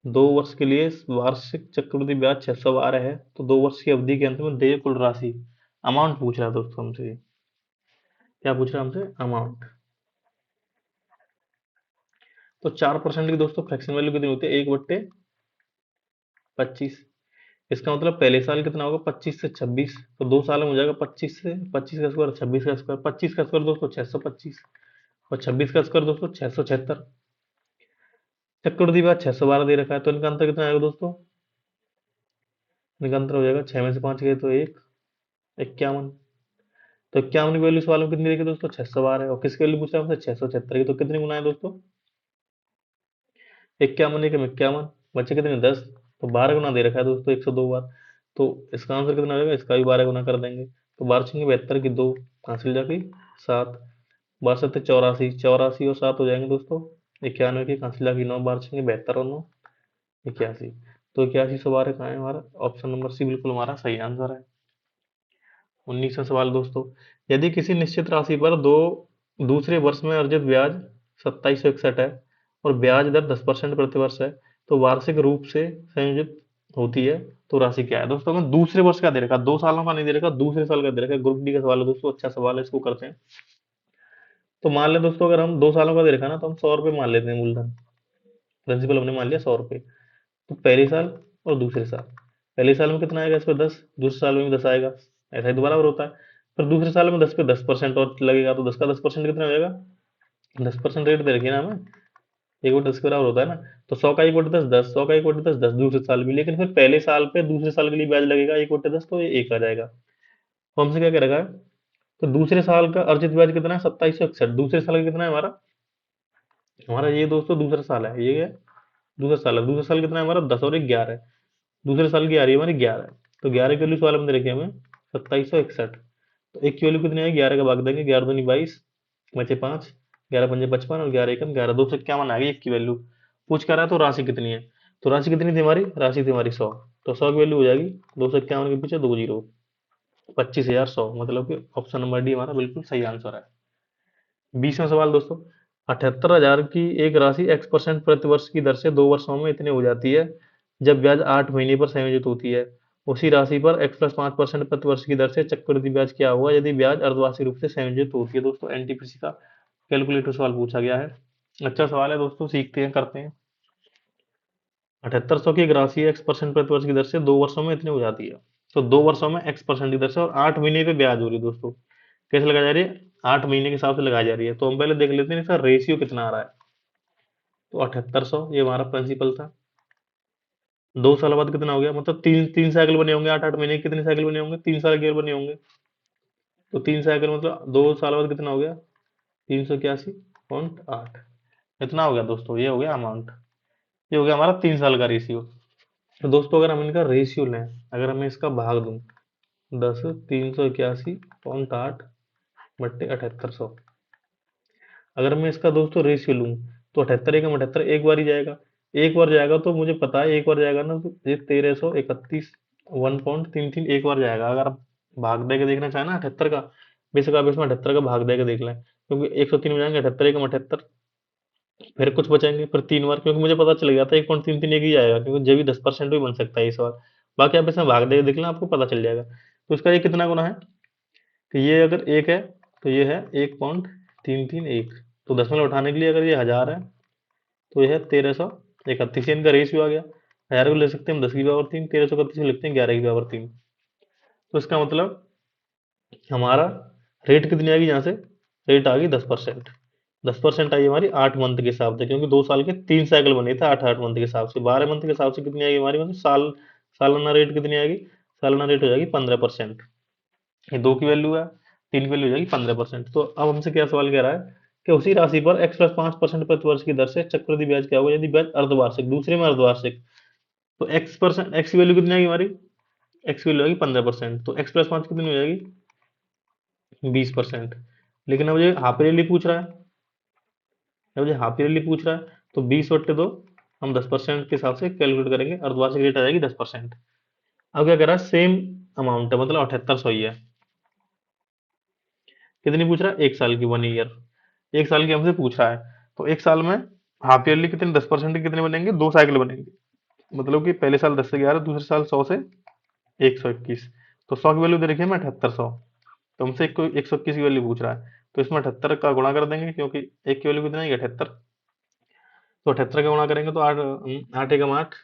Speaker 1: 2 वर्ष के लिए वार्षिक चक्रवृद्धि ब्याज 612 है, तो 2 वर्ष की अवधि के अंत में देय कुल राशि, अमाउंट पूछ रहा है दोस्तों हमसे। क्या पूछ रहा है हमसे, अमाउंट। तो 4% की दोस्तों फ्रैक्शन वैल्यू कितनी होती है, 1/25। इसका मतलब पहले साल कितना होगा, 25 से 26, तो 2 साल में हो जाएगा 25 का स्क्वायर 26 का स्क्वायर, 25 का स्क्वायर दोस्तों 625, और 26 का स्क्वायर दोस्तों 676। चक्रवृद्धि ब्याज 612 दे रखा है, तो इनका अंतर कितना आएगा दोस्तों, इनका अंतर हो जाएगा 6 में से 5 गए तो 1, 51। तो 51 की वैल्यू सवाल में कितनी देखी दोस्तों, 612 है, और किसकी वैल्यू पूछा हमसे, 676 की, तो कितनी गुना है दोस्तों, 51 एक 51, बच्चे कितने 10, तो 12 गुना दे रखा है दोस्तों 102 बार। तो इसका आंसर कितना आ जाएगा, इसका भी 12 गुना कर देंगे, तो 12×72 की 2, हासिल जाके 7, 12×7 = 84, 84 और 7 हो जाएंगे दोस्तों 91 की, हासिल जाके 9, 12×72 और 9 81। तो 81 कहाँ है हमारा, ऑप्शन नंबर सी बिल्कुल हमारा सही आंसर है। 19वां सवाल दोस्तों, यदि किसी निश्चित राशि पर दूसरे वर्ष में अर्जित ब्याज 2761 है और ब्याज दर 10% प्रति वर्ष है, तो वार्षिक रूप से संयोजित होती है, तो राशि क्या है दोस्तों। हमें दूसरे वर्ष का दे रखा, 2 सालों का नहीं दे रखा, दूसरे साल का दे रखा। ग्रुप डी का सवाल है दोस्तों, अच्छा सवाल है, इसको करते हैं। तो मान लें दोस्तों, अगर हम 2 सालों का दे रखा ना, तो हम 100 रुपये मान लेते हैं मूलधन, प्रिंसिपल हमने मान लिया 100 रुपये। तो पहले साल और दूसरे साल, पहले साल में कितना आएगा इस पर 10, दूसरे साल में भी 10 आएगा, ऐसा ही दोबारा होता है। फिर दूसरे साल में 10 पे 10% और लगेगा, तो 10 का 10% कितना हो जाएगा, 10% रेट दे रखी है ना हमें, 1/10 के बराबर होता है ना। तो 100 का 1/10 10, 100 का 1/10 10 दूसरे साल भी, लेकिन फिर पहले साल पे दूसरे साल के लिए ब्याज लगेगा 1/10, तो ये 1 आ जाएगा। तो हमसे क्या कह रखा है, तो दूसरे साल का अर्जित ब्याज कितना है, 2761, दूसरे साल का कितना है हमारा, हमारा ये दोस्तों दूसरा साल है, ये है दूसरा साल है। दूसरा साल कितना है हमारा, 10 और 1 11 है, दूसरे साल की आ रही है हमारी 11। तो 11 की वैल्यू सवाल में दे रखी है हमें 2761, तो एक की वैल्यू कितनी है, 11 का भाग देंगे, 11 दूनी 22, बचे 5, 11×5 55, और 11 एकम 11, 251 आ गई एक की वैल्यू। पूछ कर रहा है तो राशि कितनी है, तो राशि कितनी थी हमारी, राशि थी हमारी 100, तो 100 की वैल्यू हो जाएगी 251 के पीछे 2 जीरो, 25,100, मतलब कि ऑप्शन नंबर डी हमारा बिल्कुल सही आंसर है। 20वां सवाल दोस्तों, 78,000 की एक राशि x% प्रति वर्ष की दर से 2 वर्षों में इतनी हो जाती है, जब ब्याज 8 महीने पर संयोजित होती है। उसी राशि पर x+5% प्रति वर्ष की दर से चक्रवृद्धि ब्याज क्या होगा यदि ब्याज अर्धवार्षिक रूप से संयोजित होती है। दोस्तों एनटीपीसी का कैलकुलेटर सवाल पूछा गया है, अच्छा सवाल है दोस्तों, सीखते हैं करते हैं। 7800 की एक राशि x% प्रति वर्ष की दर से 2 वर्षों में इतनी हो जाती है, तो 2 वर्षों में x% की दर से, और 8 महीने पे ब्याज हो रही है दोस्तों, कैसे लगाई जा रही है, 8 महीने के हिसाब से लगाई जा रही है। तो हम पहले देख लेते हैं इसका रेशियो कितना आ रहा है। तो 7800 ये हमारा प्रिंसिपल था, 2 साल बाद कितना हो गया, मतलब तीन तीन साइकिल बने होंगे, 8 8 महीने कितने साइकिल बने होंगे, 3 साल के बने होंगे। तो 3 साइकिल मतलब 2 साल बाद कितना हो गया, 381.8, इतना हो गया दोस्तों, ये हो गया अमाउंट, ये हो गया हमारा 3 साल का रेशियो। तो दोस्तों अगर हम इनका रेशियो लें, अगर मैं इसका भाग दूं 10, 381.8 बट्टे 7800, अगर मैं इसका दोस्तों रेशियो लूं, तो 78 एकम 78 एक बार ही जाएगा, एक बार जाएगा तो मुझे पता है, एक बार जाएगा ना तो ये 1331 1.33 एक बार जाएगा। अगर आप भाग दे के देखना चाहे ना 78 का, बेशक आप इसमें 78 का भाग दे के देख लें, क्योंकि 103 में जाएंगे, 78 एक 78, फिर कुछ बचेंगे, फिर 3 बार, क्योंकि मुझे पता चल गया था 1.33 एक ही आएगा, क्योंकि जे भी 10% भी बन सकता है इस बार। बाकी आप इसमें भाग दे के देख लें, आपको पता चल जाएगा। तो इसका ये कितना गुना है, कि ये अगर एक है तो ये है 1.331, तो दशमलव उठाने के लिए अगर ये 1000 है तो यह है 1331, इनका रेशियो आ गया। 1000 को ले सकते हैं हम 10 की पावर 3, 1331 लिखते हैं 11 की पावर 3। तो इसका मतलब हमारा रेट कितनी आएगी यहाँ से, रेट आ गई 10%। 10% आई हमारी 8 मंथ के हिसाब से, क्योंकि 2 साल के 3 साइकिल बने थे, 8 8 मंथ के हिसाब से। 12 मंथ के हिसाब से कितनी आएगी हमारी, मतलब सालाना रेट कितनी आएगी, सालाना रेट हो जाएगी 15%। ये 2 की वैल्यू है, 3 की वैल्यू हो जाएगी 15%। तो अब हमसे क्या सवाल कह रहा है कि उसी राशि पर x+5% प्रति वर्ष की दर से चक्रवृद्धि ब्याज क्या होगा यदि ब्याज अर्धवार्षिक, दूसरे में अर्धवार्षिक। तो x की वैल्यू कितनी आएगी हमारी, x की वैल्यू आएगी 15%, तो x+5 कितनी हो जाएगी 20%। लेकिन अब मुझे हाफ ईयरली पूछ रहा है, अब मुझे हाफ ईयरली पूछ रहा है, तो 20/2 हम 10% के हिसाब से कैलकुलेट करेंगे, अर्धवार्षिक रेट आ जाएगी 10%। अब क्या कह रहा है, सेम अमाउंट है, मतलब 7800 ही है। कितनी पूछ रहा है, 1 साल की, 1 ईयर, 1 साल की हमसे पूछ रहा है। तो 1 साल में हाफ ईयरली कितने, 10% के कितने बनेंगे, 2 साइकिल बनेंगे। मतलब कि पहले साल 10 से 11, दूसरे साल 100 से 121। तो 100 की वैल्यू दे रखी है मैं 7800, तो हमसे 121 की वैल्यू पूछ रहा है। तो इसमें 78 का गुणा कर देंगे, क्योंकि एक की वैल्यू कितना है 78। तो 78 का गुणा करेंगे तो 8 8 एकम 8,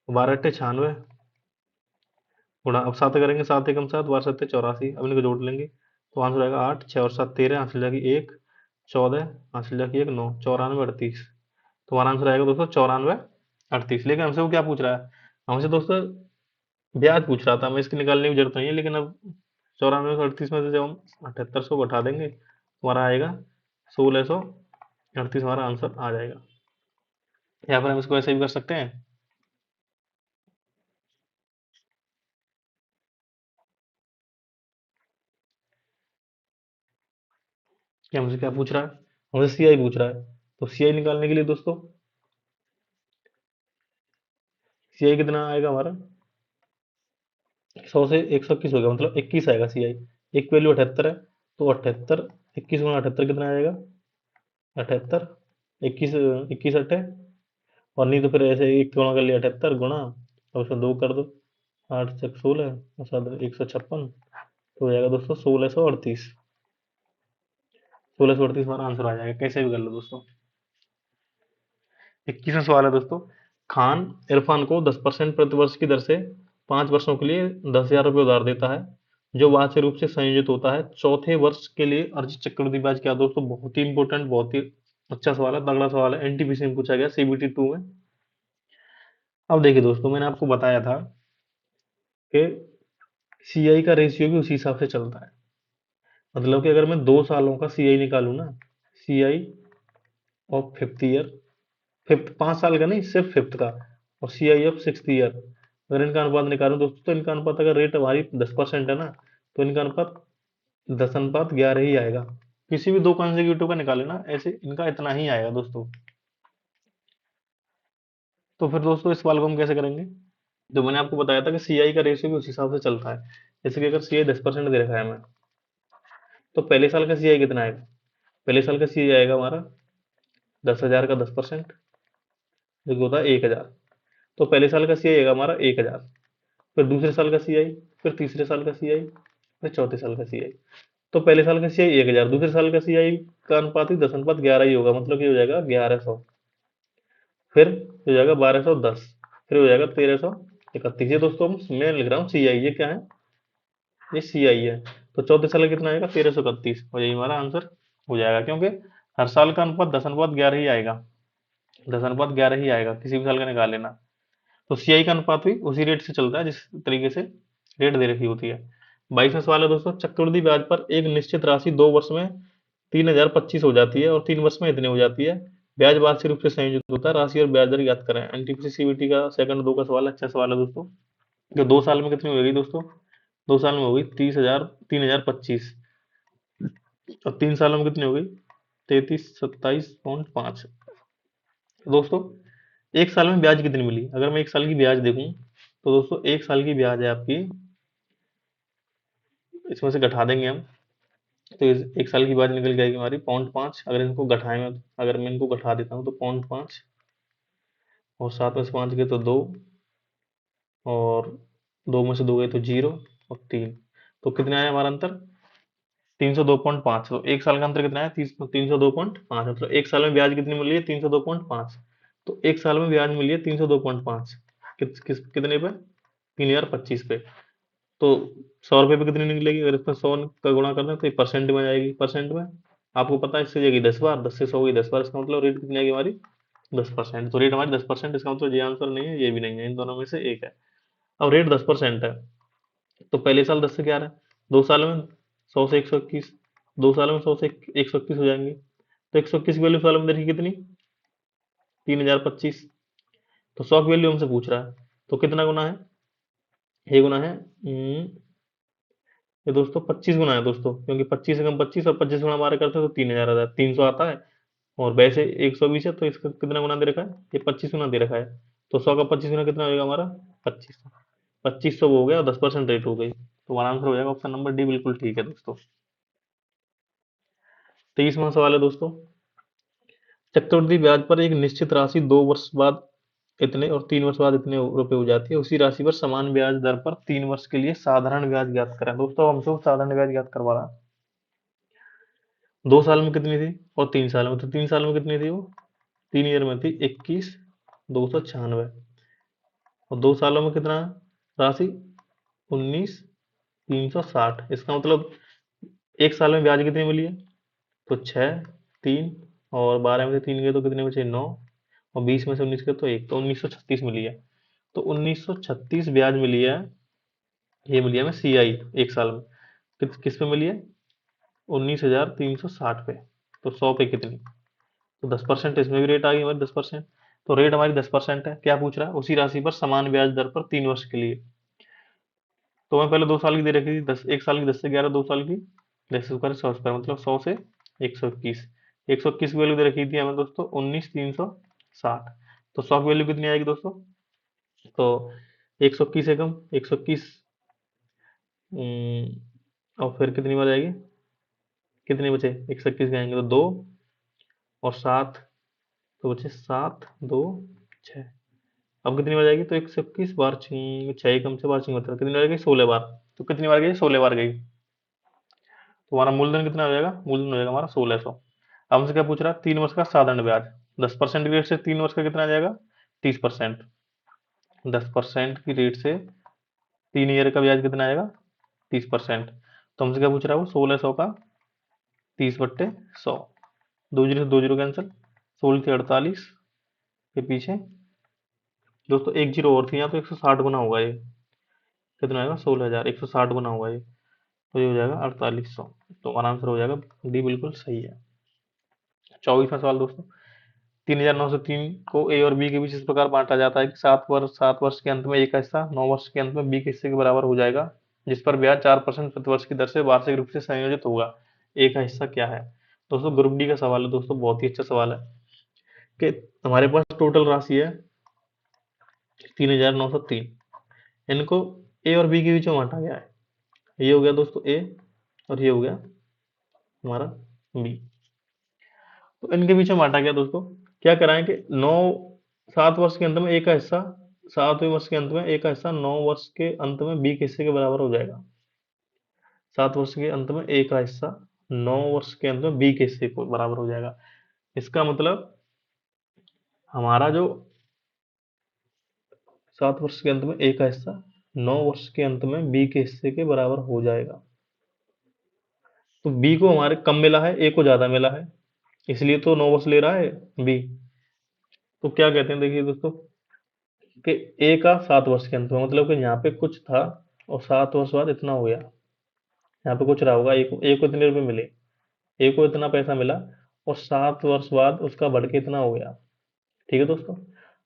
Speaker 1: 12 8 96, गुणा अब 7 करेंगे, 7 एकम 7, 12 7 84, अब इनको जोड़ लेंगे तो आंसर आएगा 8, 6 और 7 13, आंसर जाएगी 1, 14, आंसर जाएगी 1 9, 94 38। तो हमारा आंसर आएगा दोस्तों 94 38। लेकिन हमसे वो क्या पूछ रहा है, हमसे दोस्तों ब्याज पूछ रहा था, हमें इसकी निकालने की जरूरत नहीं है। लेकिन अब 94 से 38 में से जब हम 7800 को घटा देंगे तो हमारा आएगा 1638, हमारा आंसर आ जाएगा। या फिर हम इसको ऐसे भी कर सकते हैं कि हमसे क्या पूछ रहा है, हमसे सीआई पूछ रहा है। तो सीआई निकालने के लिए दोस्तों, सीआई कितना आएगा हमारा, 100 से 121 हो गया, मतलब 21 आएगा सीआई। एक वैल्यू 78 है, तो 78, 21 गुणा 78 कितना आएगा, 78, 21, 21 8, और नहीं तो फिर ऐसे एक गुणा कर लिया 78 गुणा, और उसमें 2 कर दो, 8 6 16 और 7 156, तो हो जाएगा दोस्तों 1638। 1638 हमारा आंसर आ जाएगा, कैसे भी कर लो दोस्तों। 21वां सवाल है दोस्तों, खान इरफान को 10% प्रति वर्ष की दर से 5 वर्षों के लिए 10,000 रुपये उधार देता है, जो वार्षिक रूप से संयोजित होता है। चौथे वर्ष के लिए अर्जित चक्रवृद्धि ब्याज क्या, दोस्तों बहुत ही इंपॉर्टेंट, बहुत ही अच्छा सवाल है, तगड़ा सवाल है, एनटीपीसी में पूछा गया, सीबीटी 2 में। अब देखिए दोस्तों, मैंने आपको बताया था कि सीआई का रेशियो भी उसी हिसाब से चलता है। मतलब कि अगर मैं 2 सालों का सीआई निकालू ना, CI of fifth year, fifth 5 साल का नहीं, सिर्फ फिफ्थ का, और सीआई ऑफ सिक्स ईयर, अगर इनका अनुपात निकालूं दोस्तों, तो इनका अनुपात अगर रेट हमारी 10% है ना, तो इनका अनुपात 10:11 ही आएगा। किसी भी दो कंसेक्यूटिव का निकाले ना, ऐसे इनका इतना ही आएगा दोस्तों। तो फिर दोस्तों इस सवाल को हम कैसे करेंगे, तो मैंने आपको बताया था कि सीआई का रेशियो भी उस हिसाब से चलता है। जैसे कि अगर सीआई 10% दे रखा है हमें, तो पहले साल का सीआई कितना आएगा, पहले साल का सीआई आएगा हमारा 10,000 का 10%, जो कि होता है 1,000। तो पहले साल का सीआई आएगा हमारा 1,000, फिर दूसरे साल का सीआई, फिर तीसरे साल का सीआई, फिर चौथे साल का सीआई। तो पहले साल का सीआई 1,000, दूसरे साल का सीआई का अनुपात ही 10:11 ही होगा, मतलब कि हो जाएगा 1100, फिर हो जाएगा 1210, फिर हो जाएगा 1331। ये दोस्तों मैं लिख रहा हूँ सीआई, ये क्या है, ये सीआई है। तो चौथे साल का कितना आएगा 1331, और यही हमारा आंसर हो जाएगा, क्योंकि हर साल का अनुपात 10:11 ही आएगा, 10:11 ही आएगा, किसी भी साल का निकाल लेना। तो सीआई का अनुपात भी उसी रेट से चलता है जिस तरीके से रेट दे रखी होती है। 22वां सवाल है दोस्तों, चक्रवृद्धि ब्याज पर एक निश्चित राशि 2 वर्ष में 3,025 हो जाती है और 3 वर्ष में इतनी हो जाती है। ब्याज वार्षिक रूप से संयोजित होता है, राशि और ब्याज दर ज्ञात करें। एनटीपीसी सीबीटी का सेकंड 2 का सवाल, अच्छा सवाल है दोस्तों। जो 2 साल में कितनी होगी दोस्तों, 2 साल में होगी 30,000, 3,025, और 3 सालों में कितनी होगी 33 27.5। तो दोस्तों एक साल में ब्याज कितनी मिली, अगर मैं एक साल की ब्याज देखूं तो दोस्तों एक साल की ब्याज है आपकी, इसमें से घटा देंगे हम, तो एक साल की ब्याज निकल जाएगी हमारी 0.5। अगर इनको घटाएं मैं, अगर मैं इनको घटा देता हूँ तो 0.5 और 7 में से 5 गए तो 2, और 2 में से 2 गए तो 0 और 3, तो कितना आया हमारा अंतर 302.5। तो एक साल का अंतर कितना है 302.5, मतलब एक साल में ब्याज कितनी मिली है 302.5। तो एक साल में ब्याज मिली है 302.5, कितने पे 3025 पे। तो 100 रुपए पे कितनी निकलेगी, अगर इसमें 100 का गुणा करना है तो ये परसेंट में आ जाएगी। परसेंट में आपको पता है इससे जाएगी 10 बार, 10 से 100 गई 10 बार, इसका मतलब रेट कितनी आएगी हमारी 10%। तो रेट हमारी 10%, इसका मतलब ये आंसर नहीं है, ये भी नहीं है, इन दोनों में से एक है। अब रेट 10% है, तो पहले साल 10 से 11, 2 साल में 100 से 121, 2 साल में 100 से 121 हो जाएंगे। तो 121 की वैल्यू साल में देखिए कितनी 3025। तो 100 की वैल्यू हमसे पूछ रहा है, तो कितना गुना है, ये गुना है ये दोस्तों 25 गुना है दोस्तों, क्योंकि 25 से कम 25 और 25 गुना हमारे करते हैं तो 3000 आता है, 300 आता है। और वैसे 120 है तो इसका कितना गुना दे रखा है, ये 25 गुना दे रखा है। तो 100 का 25 गुना कितना हो जाएगा हमारा 2500, 2500 हो गया और 10% रेट हो गई। तो हमारा आंसर हो जाएगा ऑप्शन नंबर डी, बिल्कुल ठीक है दोस्तों। 23वां सवाल है दोस्तों, चक्रवृद्धि ब्याज पर एक निश्चित राशि 2 वर्ष बाद इतने और 3 वर्ष बाद इतने रुपए हो जाती है, उसी राशि पर समान ब्याज दर पर 3 वर्ष के लिए साधारण ब्याज ज्ञात करें। दोस्तों हमसे वो साधारण ब्याज ज्ञात करवा रहा है, 2 साल में कितनी थी और 3 साल में, तो 3 साल में कितनी थी वो 3 ईयर में थी 21,296, और 2 सालों में कितना राशि 19,360। इसका मतलब एक साल में ब्याज कितनी मिली है, तो 6, 3 और 12 में से 3 गए तो कितने बचे 9, और 20 में से 19 गए तो 1, तो 1936 मिली है। तो 1936 ब्याज मिली है, ये मिली है हमें CI एक साल में, किस पे मिली है 19,360 पे। तो 100 पे कितनी, तो 10%, इसमें भी रेट आ गई हमारी 10%। तो रेट हमारी 10% है, क्या पूछ रहा है उसी राशि पर समान ब्याज दर पर 3 वर्ष के लिए। तो मैं पहले 2 साल की दे रखी थी, 1 साल की 10 से 11, 2 साल की 10 स्क्वायर 100 स्क्वायर, मतलब 100 से 121, 121 की वैल्यू दे रखी थी हमें दोस्तों 19,360। तो 100 की वैल्यू कितनी आएगी दोस्तों, तो 121 एकम 121, और फिर कितनी बार आएगी, कितने बचे 121 का आएंगे तो 2 और 7, तो बचे 7 2 6। अब कितनी बार जाएगी, तो 121 बार, छः एकम से बार छिंग होता है, कितनी बार गई 16 बार। तो कितनी बार गई 16 बार गई, तो हमारा मूलधन कितना हो जाएगा, मूलधन हो जाएगा हमारा 1600। अब हमसे क्या पूछ रहा है 3 वर्ष का साधारण ब्याज, 10% की रेट से 3 वर्ष का कितना आ जाएगा 30%, 10% की रेट से 3 ईयर का ब्याज कितना आएगा 30%। तो हमसे क्या पूछ रहा है वो 1600 का 30/100, 2 जीरो से 2 जीरो कैंसिल, 16 से 48 के पीछे दोस्तों 1 जीरो और थी यहाँ, तो 160 गुना होगा ये, कितना आएगा 16,000, 160 गुना होगा ये, तो ये हो जाएगा 4800। तो हमारा आंसर हो जाएगा डी, बिल्कुल सही है। 24वां सवाल दोस्तों, 3,903 को ए और बी के बीच इस प्रकार बांटा जाता है कि 7 वर्ष के अंत में ए का हिस्सा 9 वर्ष के अंत में बी के हिस्से के बराबर हो जाएगा, जिस पर ब्याज 4% प्रति वर्ष की दर से वार्षिक रूप से संयोजित होगा। ए का हिस्सा क्या है, दोस्तों ग्रुप डी का सवाल है दोस्तों, बहुत ही अच्छा सवाल है कि हमारे पास टोटल राशि है 3,903, इनको ए और बी के बीच में बांटा गया है, ये हो गया दोस्तों ए और ये हो गया हमारा बी। तो इनके बीच में बांटा गया दोस्तों, क्या कराएं कि 7 वर्ष के अंत में ए का हिस्सा 7वें वर्ष के अंत में ए का हिस्सा 9 वर्ष के अंत में बी के हिस्से के बराबर हो जाएगा। 7 वर्ष के अंत में ए का हिस्सा 9 वर्ष के अंत में बी के हिस्से को बराबर हो जाएगा। इसका मतलब हमारा जो 7 वर्ष के अंत में ए का हिस्सा 9 वर्ष के अंत में बी के हिस्से के बराबर हो जाएगा। तो बी को हमारे कम मिला है, ए को ज्यादा मिला है, इसलिए तो 9 वर्ष ले रहा है बी। तो क्या कहते हैं देखिए दोस्तों कि ए का 7 वर्ष के अंत में, मतलब कि यहाँ पे कुछ था और 7 वर्ष बाद इतना हो गया, यहाँ पे कुछ रहा होगा, ए को इतने रुपए मिले, ए को इतना पैसा मिला और 7 वर्ष बाद उसका बढ़ के इतना हो गया। ठीक है दोस्तों,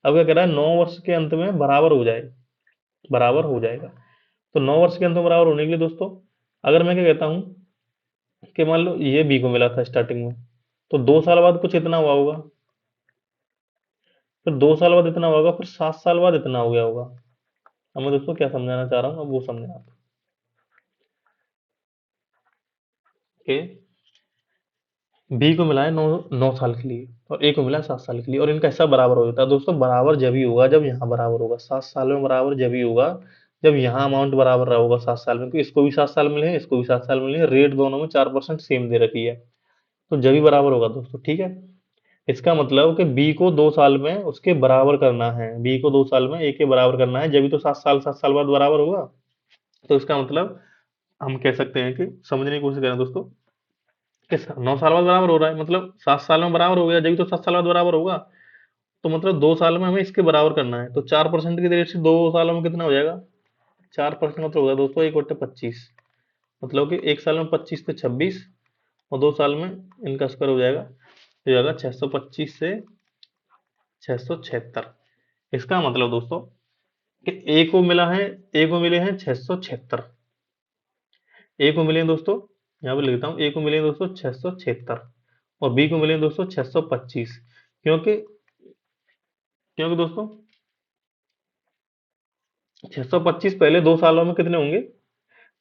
Speaker 1: अब क्या कह रहा है 9 वर्ष के अंत में बराबर हो जाए, बराबर हो जाएगा। तो 9 वर्ष के अंत में बराबर होने के लिए दोस्तों, अगर मैं क्या कहता हूँ कि मान लो ये बी को मिला था स्टार्टिंग में, तो 2 साल बाद कुछ इतना हुआ होगा, फिर 2 साल बाद इतना होगा, फिर 7 साल बाद इतना हो गया होगा। अब मैं दोस्तों क्या समझाना चाह रहा हूँ, अब वो समझे आप। ओके, बी को मिला है 9 साल के लिए और ए को मिला है 7 साल के लिए, और इनका हिस्सा बराबर हो जाता है दोस्तों। बराबर जब ही होगा जब यहाँ बराबर होगा, 7 साल में बराबर जब ही होगा जब यहाँ अमाउंट बराबर रहा होगा 7 साल में। तो इसको भी 7 साल मिले हैं, इसको भी 7 साल मिले हैं, रेट दोनों में 4% सेम दे रखी है, तो जब ही बराबर होगा दोस्तों। ठीक है, इसका मतलब कि बी को 2 साल में उसके बराबर करना है, बी को 2 साल में ए के बराबर करना है, जब भी तो 7 साल बाद बराबर होगा। तो इसका मतलब हम कह सकते हैं कि समझने की कोशिश करें दोस्तों कि 9 साल बाद बराबर हो रहा है, मतलब 7 साल में बराबर हो गया, जब भी तो 7 साल बाद बराबर होगा। तो मतलब 2 साल में हमें इसके बराबर करना है, तो 4% की रेट से 2 सालों में कितना हो जाएगा? 4% मतलब होगा दोस्तों 1/25, मतलब कि 1 साल में 25 से 26, और 2 साल में इनका स्क्वायर हो जाएगा, हो जाएगा 625 से 676। इसका मतलब दोस्तों कि ए को मिला है, ए को मिले हैं 676, ए को मिले हैं दोस्तों, यहाँ पे लिखता हूँ, ए को मिले हैं दोस्तों 676, और बी को मिले हैं दोस्तों 625। क्योंकि क्योंकि दोस्तों 625 पहले 2 सालों में कितने होंगे?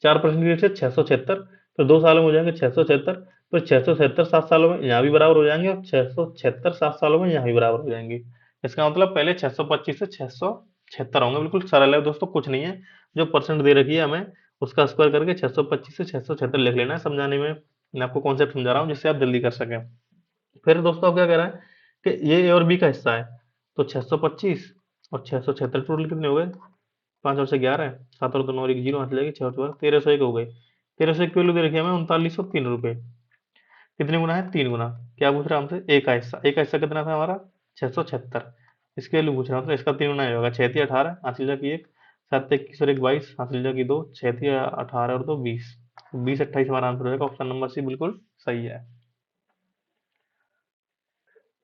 Speaker 1: 4% की रेट से 676, फिर 2 सालों में हो जाएंगे 676, फिर 677 7 सालों में यहाँ भी बराबर हो जाएंगे, और 676 7 सालों में यहाँ भी बराबर हो जाएंगे। इसका मतलब पहले 625 से 676 होंगे। बिल्कुल सरल है दोस्तों, कुछ नहीं है। जो परसेंट दे रखी है हमें, उसका स्क्वायर करके 625 से 676 लिख लेना है। समझाने में मैं आपको कॉन्सेप्ट समझा रहा हूँ जिससे आप जल्दी कर सकें। फिर दोस्तों अब क्या कह रहा है कि ये ए और बी का हिस्सा है, तो 625 और 676 टोटल कितने हो गए? 5 और 11 है, 7 और 2 और 1 जीरो, हाथ लगे 6 और 4 1301 हो गए। 1301 की वैल्यू दे रखी है हमें 3903 रुपए। कितने गुना है? 3 गुना। क्या पूछ रहा है हमसे? ए का हिस्सा, ए का हिस्सा कितना था हमारा? 676। इसकी वैल्यू पूछ रहा है, मतलब इसका 3 गुना होगा। 6 × 18 हासिल जा की 1, 7 × 21 और 1 22 हासिल जा की 2, 6 × 18 और 2 20, 20 28 हमारा आंसर हो जाएगा। ऑप्शन नंबर सी बिल्कुल सही है।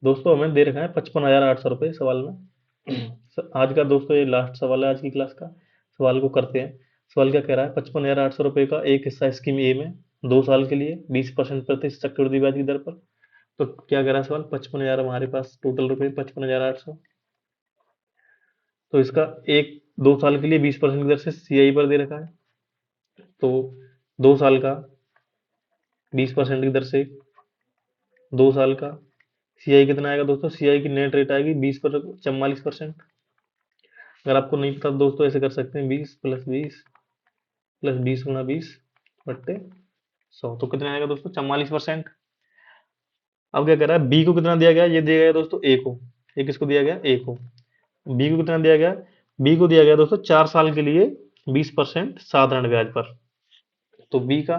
Speaker 1: दोस्तों हमें दे रखा है 55,800 रुपये सवाल में। आज का दोस्तों ये लास्ट सवाल है आज की क्लास का। सवाल को करते हैं। सवाल क्या कह रहा है? 55,800 रुपये का एक हिस्सा स्कीम ए में 2 साल के लिए 20% प्रतिशत चक्रवृद्धि ब्याज की दर पर। तो क्या कह रहा है सवाल? 55,000 हमारे पास टोटल रुपए 55,800, तो इसका एक 2 साल के लिए 20% की दर से सीआई पर दे रखा है। तो 2 साल का 20% की दर से 2 साल का सीआई कितना आएगा दोस्तों? सीआई की नेट रेट आएगी 44%। अगर आपको नहीं पता तो दोस्तों ऐसे कर सकते हैं, 20 + 20 + 20 × 20 बट्टे 100, तो कितना आएगा दोस्तों? 44%। अब क्या कर रहा है? बी को कितना दिया गया? ये दिया गया दोस्तों ए को। ये किसको दिया गया? ए को। बी को कितना दिया गया? बी को दिया गया दोस्तों 4 साल के लिए 20% साधारण ब्याज पर। तो बी का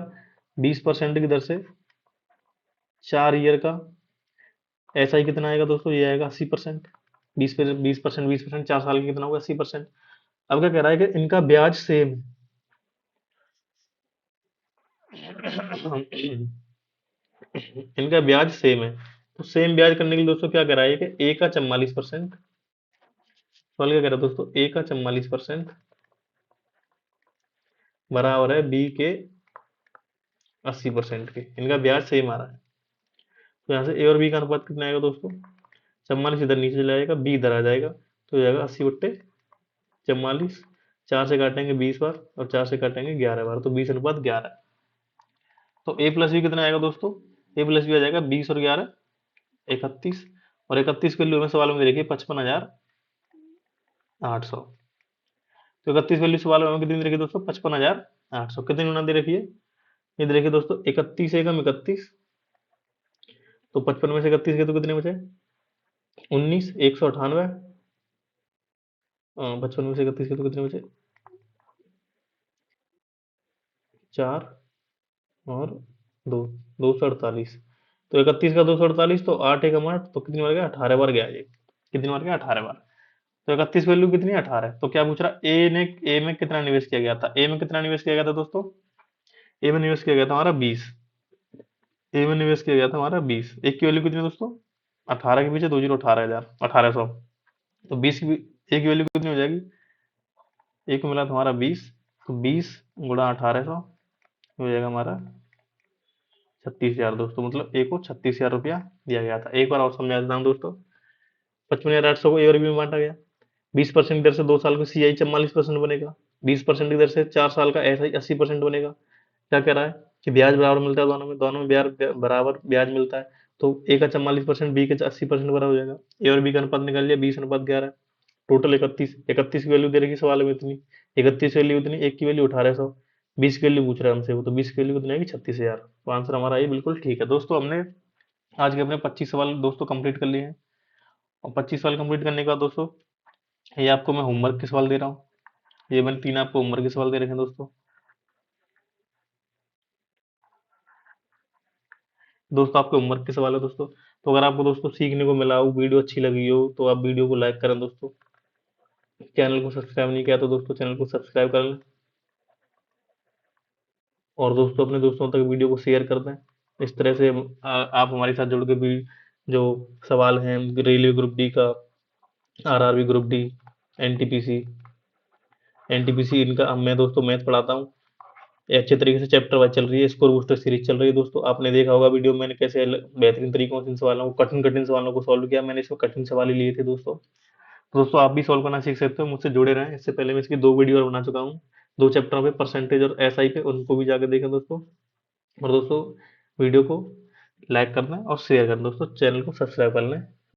Speaker 1: 20% की दर से 4 ईयर का ऐसा ही कितना आएगा दोस्तों? ये आएगा 80%। 20% 20%, 4 साल की कितना होगा? 80%। अब क्या कह रहा है कि इनका ब्याज सेम इनका ब्याज सेम है। तो सेम ब्याज करने के लिए दोस्तों क्या कह रहा है कि ए का 44%, सवाल क्या कह रहा है दोस्तों? ए का 44% बराबर है बी के 80% के। इनका ब्याज सेम आ रहा है, तो यहाँ से ए और बी का अनुपात कितना आएगा दोस्तों? 44 इधर नीचे चला जाएगा, बी इधर आ जाएगा, तो हो जाएगा 80/44। 4 से काटेंगे 20 बार और 4 से काटेंगे 11 बार, तो 20/11। तो ए प्लस बी कितना आएगा दोस्तों? ए प्लस बी आ जाएगा 20 और 11 31, और 31 की वैल्यू हमें सवाल में दे रखी है 55,800। तो 31 वैल्यू सवाल में हमें कितनी दे रखी है दोस्तों? 55,800। कितनी गुना दे रखी है? ये दे रखी है दोस्तों 31 एकम 31, तो 55 में से 31 के तो कितने बचे? 19, 198। 55 में से 31 के तो कितने बचे? 4 और 2, 248। तो 31 का 248, तो 8 एकम 8, तो कितनी बार गया? 18 बार गया ये। कितनी बार गया? 18 बार। तो 31 वैल्यू कितनी है? 18। तो क्या पूछ रहा? ए में कितना निवेश किया गया था? ए में कितना निवेश किया गया था दोस्तों? ए में निवेश किया गया था हमारा 20। ए में निवेश किया गया था हमारा 20। एक की वैल्यू कितनी है दोस्तों? 18 के पीछे 2 जीरो 18,000 1800। तो 20 की ए की वैल्यू कितनी हो जाएगी? ए को मिला था हमारा 20, तो 20 गुणा 1800 हो जाएगा हमारा 36,000 दोस्तों। मतलब ए को 36,000 रुपया दिया गया था। एक बार और समझा देता हूँ दोस्तों 55,800 को ए और बी में बांटा गया। 20% दर से 2 साल का सीआई 44% बनेगा। 20% की दर से 4 साल का एसआई 80% बनेगा। क्या कह रहा है कि ब्याज बराबर मिलता है दोनों में ब्याज बराबर ब्याज मिलता है। तो ए का 44%, बी का 80% बराबर हो जाएगा। ए और बी का अनुपात निकाल लिया, 20:11। टोटल 31, 31 की वैल्यू दे रखी सवाल में इतनी, 31 वैल्यू इतनी, एक की वैल्यू 1800, 20 की वैल्यू पूछ रहा है हमसे वो, तो 20 की वैल्यू कितनी आएगी 36,000। तो आंसर हमारा ये बिल्कुल ठीक है। दोस्तों हमने आज के अपने 25 सवाल दोस्तों कंप्लीट कर लिए हैं। और 25 सवाल कंप्लीट करने के बाद दोस्तों ये आपको मैं होमवर्क के सवाल दे रहा हूँ। ये मैंने 3 आपको होमवर्क के सवाल दे रखे हैं दोस्तों। दोस्तों आपके होमवर्क के सवाल है दोस्तों। तो अगर आपको दोस्तों सीखने को मिला हो, वीडियो अच्छी लगी हो, तो आप वीडियो को लाइक करें दोस्तों। चैनल को सब्सक्राइब नहीं किया तो दोस्तों चैनल को सब्सक्राइब कर लें। और दोस्तों अपने दोस्तों तक वीडियो को शेयर कर दें। इस तरह से आप हमारे साथ जुड़ के भी जो सवाल हैं रेलवे ग्रुप डी का, RRB group D, NTPC, NTPC इनका मैं दोस्तों मैथ पढ़ाता हूँ। ये अच्छे तरीके से चैप्टर वाइज चल रही है, स्कोर बूस्टर सीरीज चल रही है दोस्तों। आपने देखा होगा वीडियो में मैंने कैसे बेहतरीन तरीकों से इन सवालों को, कठिन कठिन सवालों को सॉल्व किया। मैंने इसमें कठिन सवाल ही लिए थे दोस्तों। तो दोस्तों आप भी सॉल्व करना सीख सकते हो, मुझसे जुड़े रहें। इससे पहले मैं इसकी 2 वीडियो और बना चुका हूँ, 2 चैप्टरों पे, परसेंटेज और एसआई पे, उनको भी जाकर देखें दोस्तों। और दोस्तों वीडियो को लाइक करना और शेयर करना दोस्तों, चैनल को सब्सक्राइब कर लें।